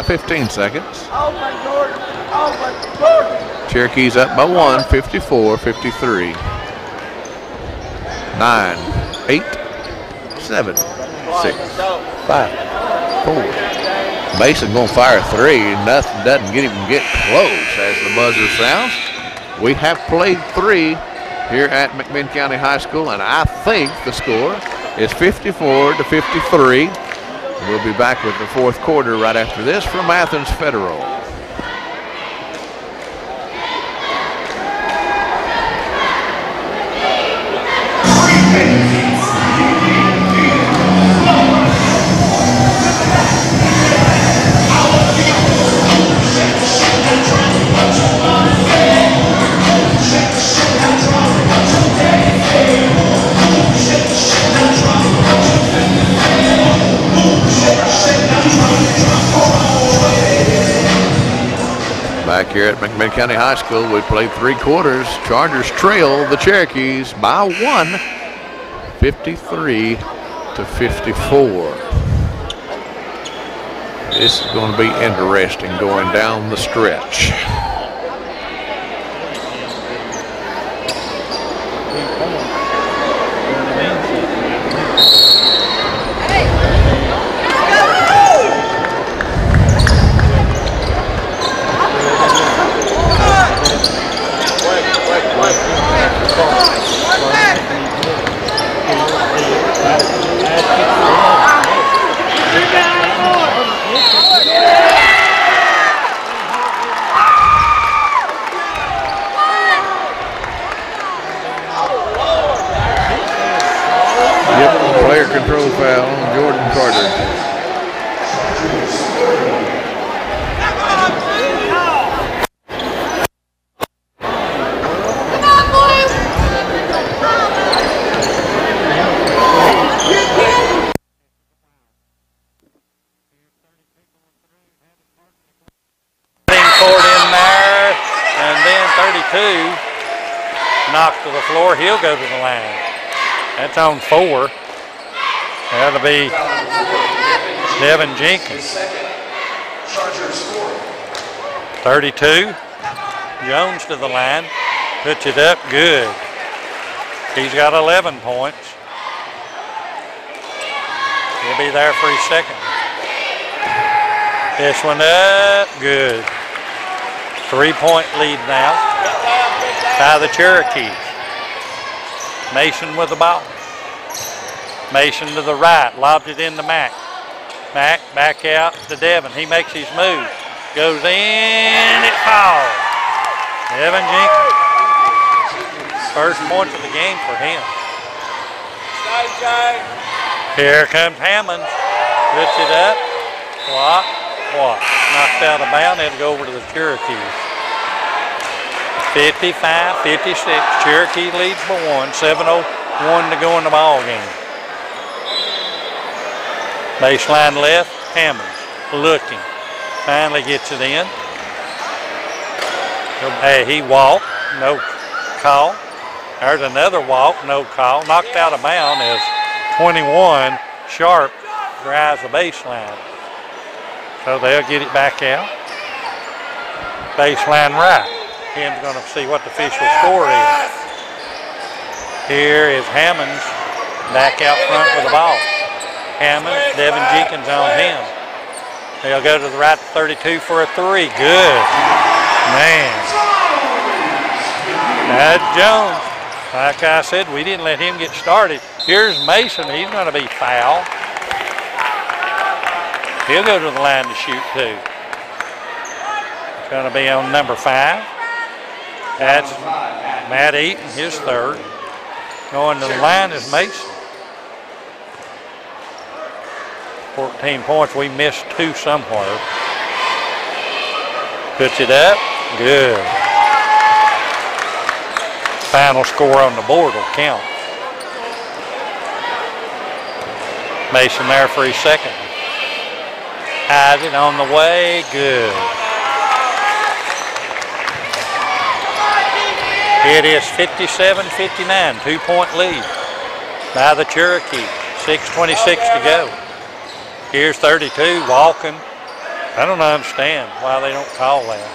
15 seconds. Cherokees up by 1, 54-53. 9, 8, 7, 6, 5, 4. Mason going to fire a three. Nothing doesn't even get close as the buzzer sounds. We have played 3 here at McMinn County High School, and I think the score is 54-53. We'll be back with the 4th quarter right after this from Athens Federal. Back here at McMinn County High School, we played 3 quarters. Chargers trail the Cherokees by 1, 53-54. This is going to be interesting going down the stretch. Player control foul on Jordan Carter. Knocked to the floor, he'll go to the line. That's on 4. That'll be Devin Jenkins. 32. Jones to the line. Puts it up good. He's got 11 points. He'll be there for his second. This one up good. 3-point lead now by the Cherokees. Mason with the ball. Mason to the right, lobs it into Mack. Mack back out to Devin. He makes his move. Goes in, it falls. Devin Jenkins. First points of the game for him. Here comes Hammonds. Puts it up. Block. Knocked out of bounds. Had to go over to the Cherokees. 55-56. Cherokee leads by 1. 7:01 to go in the ball game. Baseline left. Hammonds looking. Finally gets it in. Hey, he walked. No call. There's another walk. No call. Knocked out of bounds as 21 Sharp drives the baseline. So they'll get it back out. Baseline right. Ken's going to see what the official score is. Here is Hammonds back out front with the ball. Hammonds, Devin Jenkins on him. They'll go to the right 32 for a 3. Good. Man. That's Jones. Like I said, we didn't let him get started. Here's Mason. He's going to be fouled. He'll go to the line to shoot too. It's going to be on number 5. That's Matt Eaton, his 3rd. Going to the line is Mason. 14 points. We missed 2 somewhere. Puts it up. Good. final score on the board will count. Mason there for his second. Has it on the way, good. It is 57-59, 2-point lead by the Cherokees. 6:26 to go. Here's 32 walking. I don't understand why they don't call that.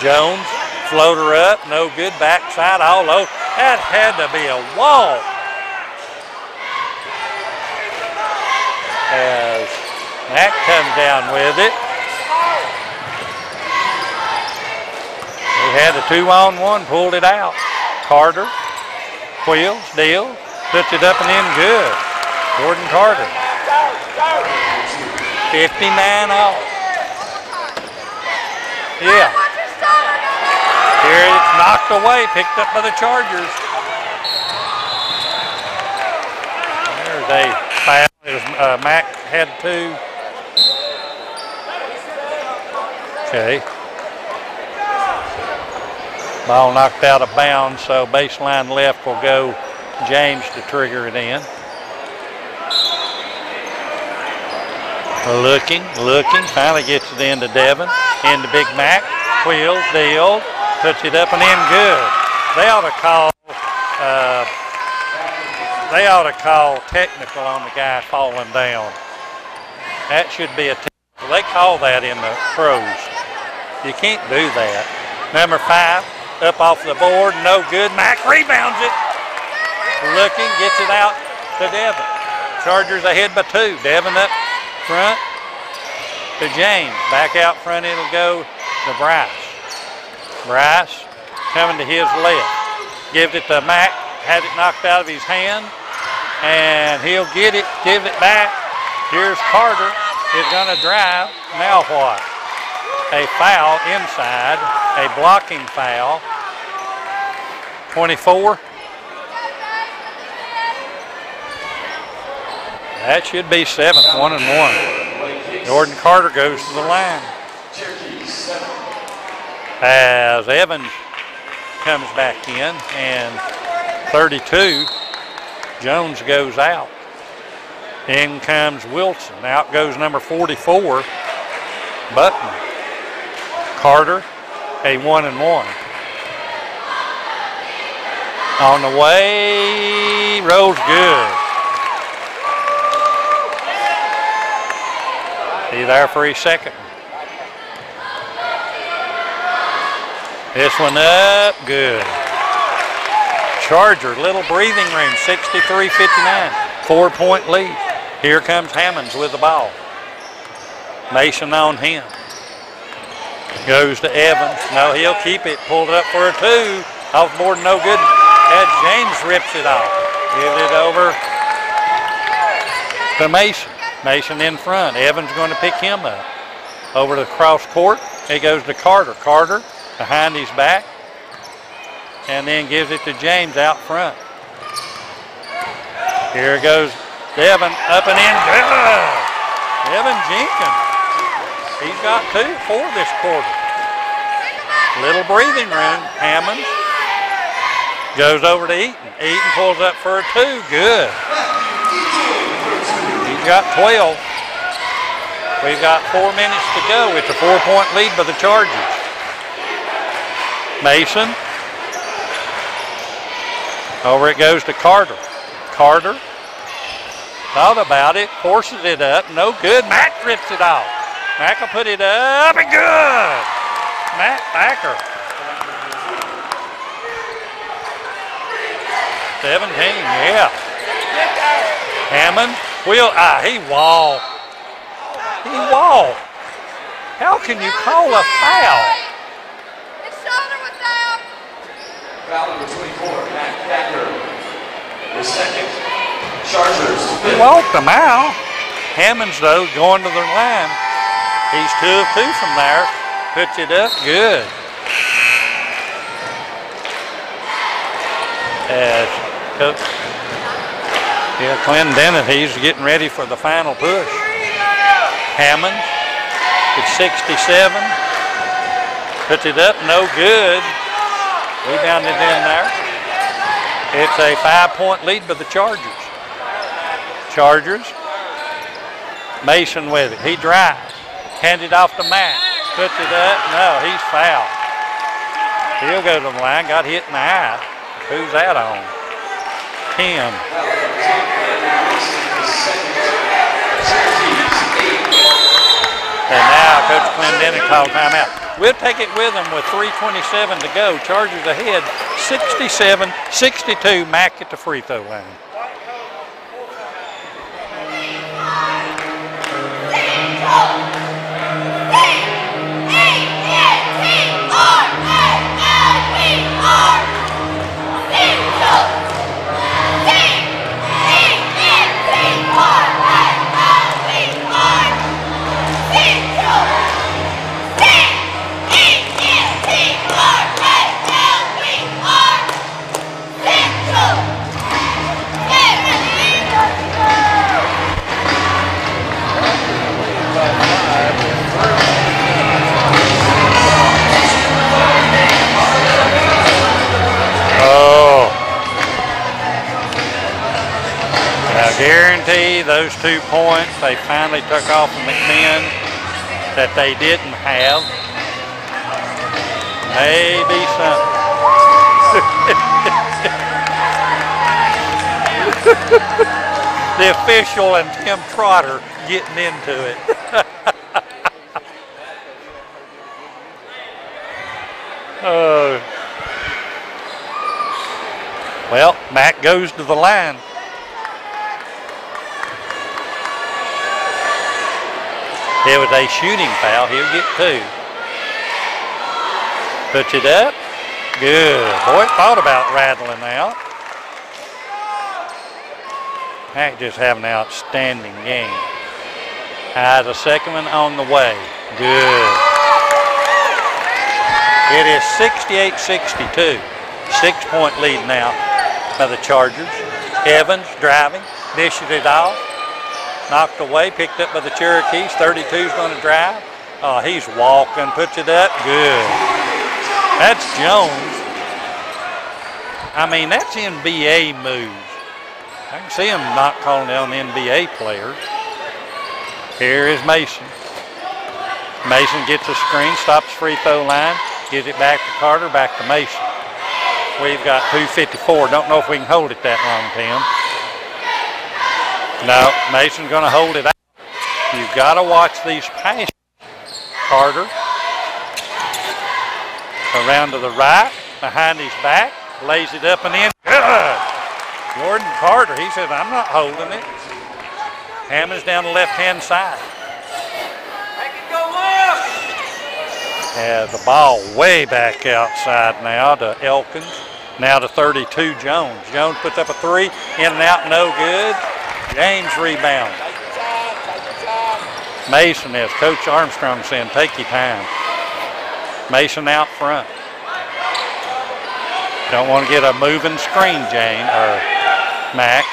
Jones, floater up, no good, backside all over. That had to be a walk. As Mack comes down with it. He had a 2-on-1, pulled it out. Carter, wheels, deal, puts it up and in good. Jordan Carter. 59 off. Yeah. Here it's knocked away, picked up by the Chargers. There's a foul. Mack had two. Okay. Ball knocked out of bounds, so baseline left will go James to trigger it in. Looking, finally gets it into Devin, into Big Mac, wheels, deal, puts it up and in good. They ought to call technical on the guy falling down. That should be a technical. They call that in the pros. You can't do that. Number 5, up off the board, no good. Mack rebounds it. Looking, gets it out to Devin. Chargers ahead by 2. Devin up front to James. Back out front it'll go to Bryce. Bryce coming to his left. Gives it to Mack. Has it knocked out of his hand. And he'll get it, give it back. Here's Carter. Is going to drive. Now what? A foul inside. A blocking foul. 24. That should be 7th, 1-1. Jordan Carter goes to the line. As Evans comes back in, and 32, Jones goes out. In comes Wilson. Out goes number 44, Button. Carter, a 1-1. On the way, rolls good. He there for his second. This one up, good. Charger, little breathing room, 63-59, 4-point lead. Here comes Hammonds with the ball. Mason on him. Goes to Evans. No, he'll keep it. Pulled it up for a 2. Off the board, no good. As James rips it off. Gives it over to Mason. Mason in front. Evans going to pick him up. Over to the cross court. He goes to Carter. Carter behind his back. And then gives it to James out front. Here goes Devin up and in. Good. Devin Jenkins. He's got 2 for this quarter. Little breathing room. Hammonds goes over to Eaton. Eaton pulls up for a 2. Good. He's got 12. We've got 4 minutes to go. It's a 4-point lead by the Chargers. Mason. Over it goes to Carter. Carter thought about it, forces it up, no good. Mack rips it off. Mack will put it up and good. Matt Thacker. 17, yeah. Hammond, he walked. He walked. How can you call a foul? His shoulder was down. Foul number 24, Matt Thacker. The second, Chargers. He walked them out. Hammonds, though, going to the line. He's 2 of 2 from there. Puts it up, good. As Clint Dennett, he's getting ready for the final push. Hammond, it's 67. Puts it up, no good. Rebounded in there. It's a 5-point lead by the Chargers. Chargers. Mason with it. He drives. Hands it off to Matt. Puts it up. No, he's fouled. He'll go to the line. Got hit in the eye. Who's that on? Tim. And now Coach Clendenin called timeout. We'll take it with them with 3:27 to go. Chargers ahead 67-62. Mack at the free throw line. Guarantee those 2 points they finally took off of McMinn that they didn't have. Maybe something. The official and Tim Trotter getting into it. Well, Mack goes to the line. It was a shooting foul. He'll get 2. Puts it up. Good. Boy, thought about rattling out. Mack just having an outstanding game. Has a second one on the way. Good. It is 68-62. 6-point lead now by the Chargers. Evans driving. Dishes it off. Knocked away, picked up by the Cherokees. 32's going to drive. Oh, he's walking, puts it up. Good. That's Jones. I mean, that's NBA moves. I can see him not calling down NBA players. Here is Mason. Mason gets a screen, stops free throw line, gives it back to Carter, back to Mason. We've got 2:54. Don't know if we can hold it that long, Tim. No, Mason's going to hold it out. You've got to watch these passes. Carter around to the right, behind his back, lays it up and in. Good. Jordan Carter, he said, I'm not holding it. Hammond's down the left-hand side. Make it go left. Has the ball way back outside now to Elkins. Now to 32, Jones. Jones puts up a 3, in and out, no good. James rebound. Mason, as Coach Armstrong saying, take your time. Mason out front. Don't want to get a moving screen, Jane, or Mac.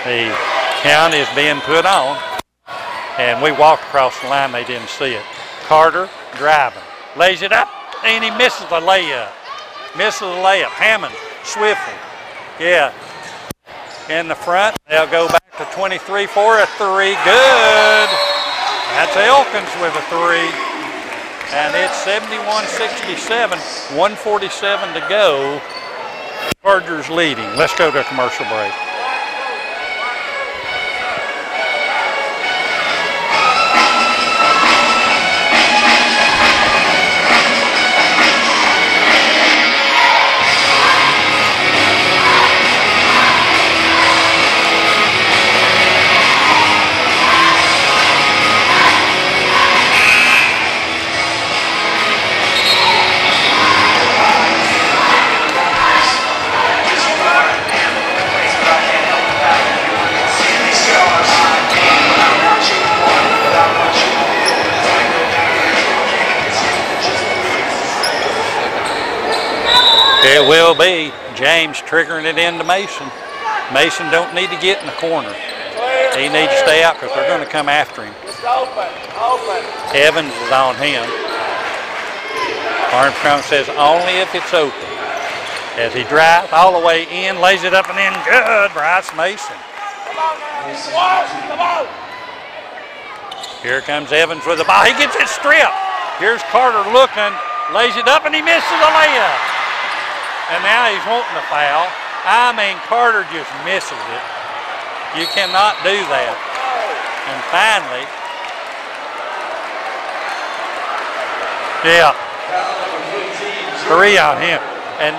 The count is being put on. And we walked across the line, they didn't see it. Carter driving. Lays it up, and he misses the layup. Misses the layup. Hammond, swiftly. Yeah. In the front, they'll go back to 23 for a 3. Good. That's Elkins with a 3. And it's 71-67, 1:47 to go. Chargers leading. Let's go to a commercial break. It will be James triggering it into Mason. Mason don't need to get in the corner. He needs to stay out because they're going to come after him. It's open. Evans is on him. Armstrong says only if it's open. as he drives all the way in, lays it up and in. Good, Bryce Mason. Come on. Here comes Evans with the ball. He gets it stripped. Here's Carter looking, lays it up, and he misses a layup. And now he's wanting a foul. I mean, Carter just misses it. You cannot do that. And finally, yeah, 3 on him. And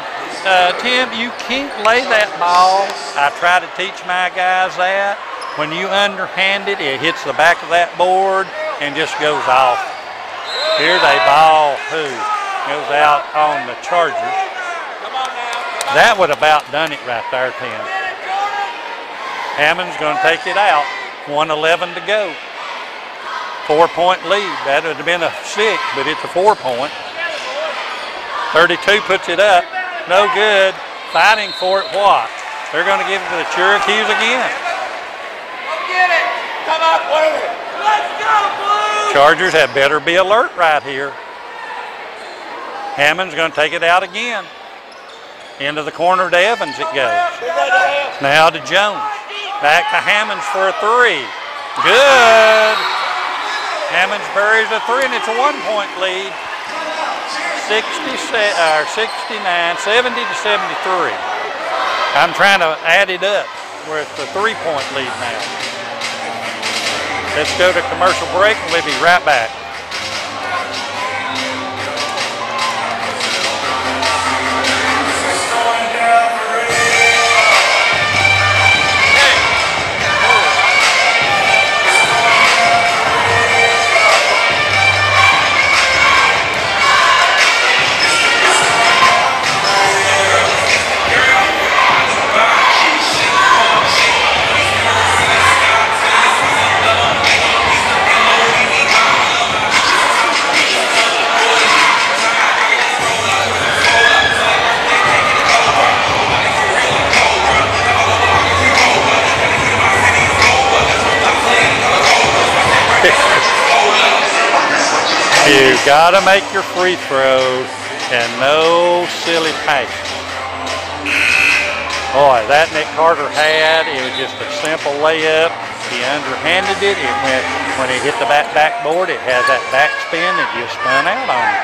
Tim, you can't lay that ball. I try to teach my guys that. When you underhand it, it hits the back of that board and just goes off. Here's a ball goes out on the Chargers. That would about done it right there, Tim. Hammond's going to take it out. 1:11 to go. 4-point lead. That would have been a 6, but it's a 4-point. 32 puts it up. No good. Fighting for it. What? They're going to give it to the Cherokees again. Go get it. Come up with it. Let's go, Blue. Chargers had better be alert right here. Hammond's going to take it out again. Into the corner to Evans it goes. Now to Jones. Back to Hammonds for a 3. Good. Hammonds buries a 3, and it's a 1-point lead. 70 to 73. I'm trying to add it up. We're at the 3-point lead now. Let's go to commercial break, and we'll be right back. You gotta make your free throws and no silly passes. Boy, that Nick Carter had, it was just a simple layup. He underhanded it. It went, when it hit the backboard, it has that backspin. It just spun out on it.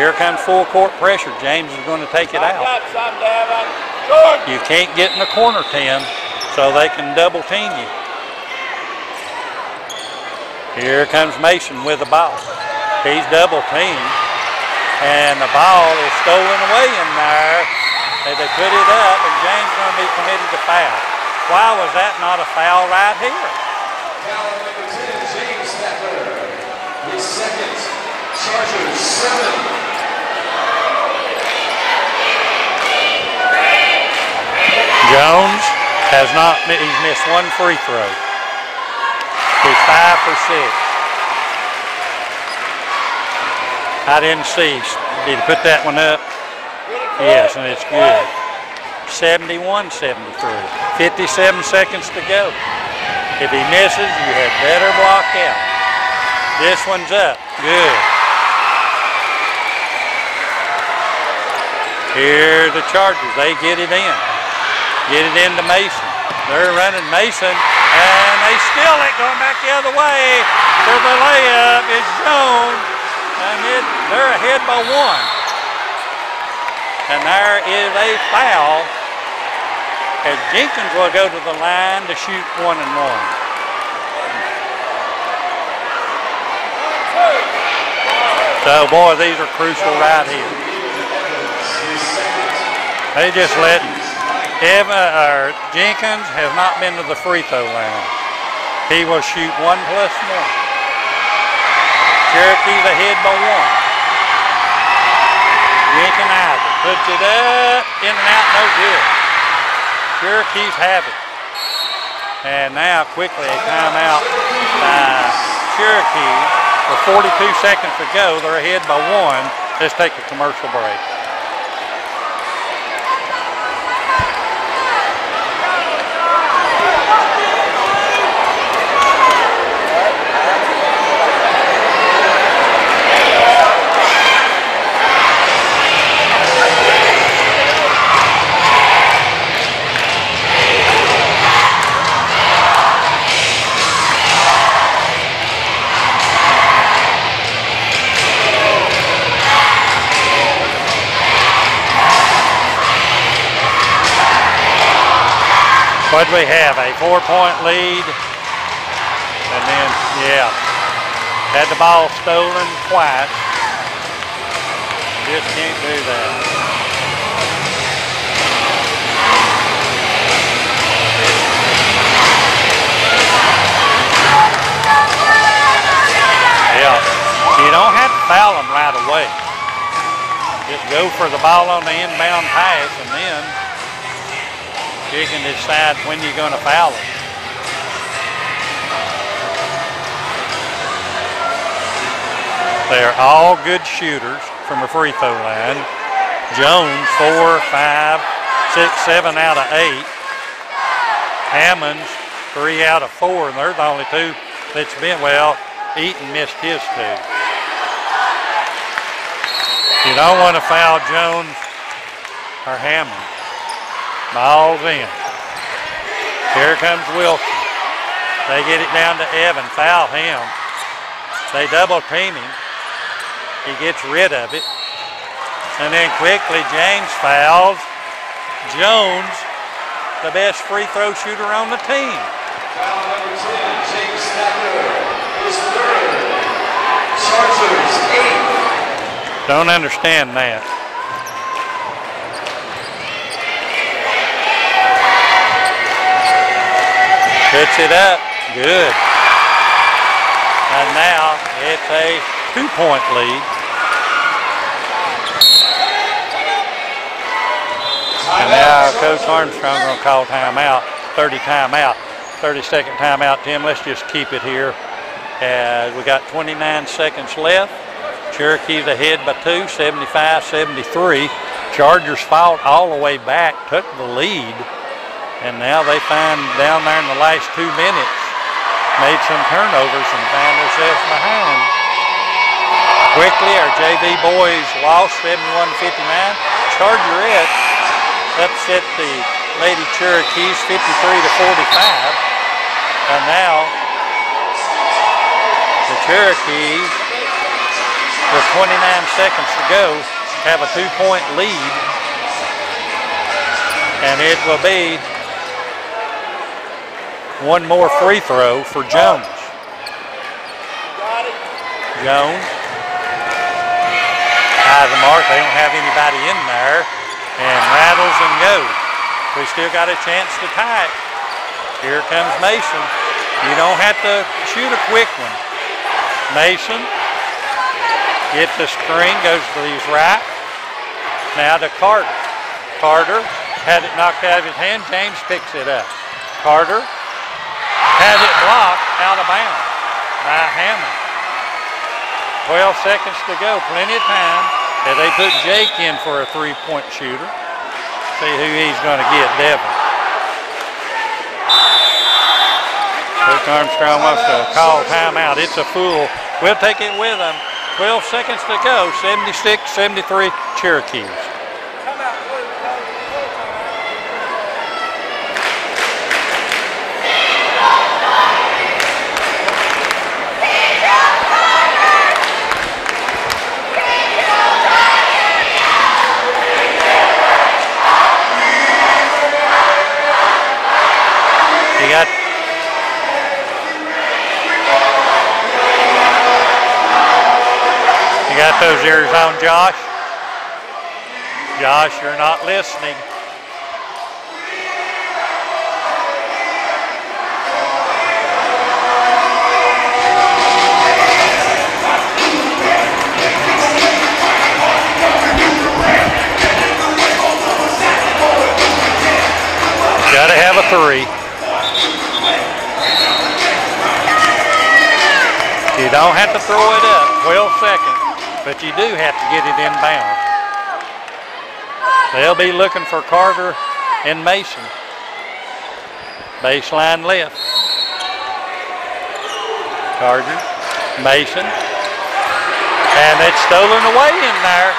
Here comes full court pressure. James is going to take it out. You can't get in the corner, Tim, so they can double team you. Here comes Mason with the ball. He's double teamed, and the ball is stolen away in there. They put it up, and James is going to be committed to foul. Why was that not a foul right here? Foul number 10, James Stafford. His second. Chargers 7. Jones has not, he's missed 1 free throw. He's 5 for 6. I didn't see. Did he put that one up? Yes, and it's good. 71-73. 57 seconds to go. If he misses, you had better block out. This one's up. Good. Here the Chargers. They get it in. Get it into Mason. They're running Mason, and they steal it going back the other way. For the layup is Jones. And they're ahead by 1. And there is a foul as Jenkins will go to the line to shoot 1 and 1. So, boy, these are crucial right here. They just let Jenkins has not been to the free throw line. He will shoot 1+1. Cherokees ahead by 1. Jenkins either puts it up, in and out, no good. Cherokees have it. And now quickly a timeout by Cherokees. With 42 seconds to go, they're ahead by 1. Let's take a commercial break. What do we have? A 4-point lead. And then, yeah, had the ball stolen twice. Just can't do that. Yeah, you don't have to foul them right away. Just go for the ball on the inbound pass, and then you can decide when you're going to foul them. They're all good shooters from the free throw line. Jones, 4, 5, 6, 7 out of 8. Hammonds, 3 out of 4, and they're the only two that's been, well, Eaton missed his 2. You don't want to foul Jones or Hammond. Ball's in. Here comes Wilson. They get it down to Evan, foul him. They double team him. He gets rid of it. And then quickly James fouls Jones, the best free throw shooter on the team. Foul number 10, James Stacker, his 3rd. Chargers, 8. Don't understand that. Puts it up. Good. And now it's a 2-point lead. And now Coach Armstrong going to call timeout, 30-second timeout. Tim, let's just keep it here. We got 29 seconds left. Cherokees ahead by 2, 75-73. Chargers fought all the way back, took the lead, and now they find down there in the last 2 minutes, made some turnovers and found themselves behind. Quickly, our JV boys lost 71-59. Chargerettes upset the Lady Cherokees 53-45. And now the Cherokees, with 29 seconds to go, have a 2-point lead. And it will be one more free throw for Jones. Jones. High the mark. They don't have anybody in there. And rattles and goes. We still got a chance to tie it. Here comes Mason. You don't have to shoot a quick one. Mason gets the screen, goes to his right. Now to Carter. Carter had it knocked out of his hand. James picks it up. Carter has it blocked out of bounds by Hammond. 12 seconds to go, plenty of time. And they put Jake in for a 3-point shooter. See who he's going to get, Devin. Coach Armstrong wants to call timeout. It's a full. We'll take it with them. 12 seconds to go, 76-73 Cherokees. You got those ears on, Josh? Josh, you're not listening. Got to have a 3. You don't have to throw it up, 12 seconds, but you do have to get it inbound. They'll be looking for Carter and Mason. Baseline left. Carter, Mason, and it's stolen away in there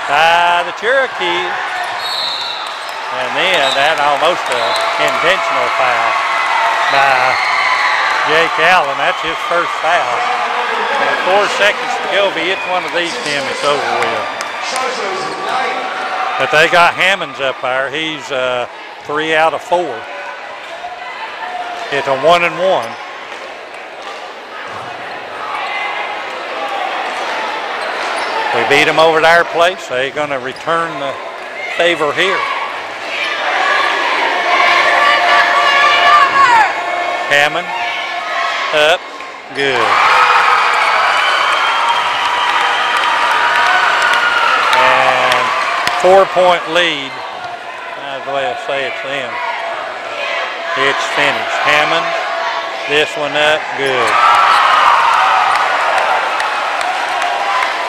by the Cherokees. And then that almost an intentional foul by Jake Allen. That's his first foul. And 4 seconds to go. Be it's one of these, Tim, it's over with. But they got Hammonds up there. He's 3 out of 4. It's a 1-1. We beat them over at our place. They're going to return the favor here. Hammond up, good. And 4-point lead. That's the way I say it's them. It's finished. Hammond, this one up, good.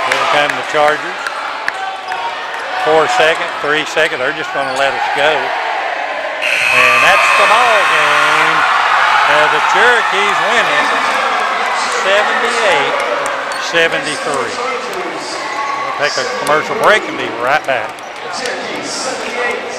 Here come the Chargers. 4 seconds, 3 seconds. They're just going to let us go. And that's the ball game. The Cherokees winning 78-73. We'll take a commercial break and be right back. Cherokees 78.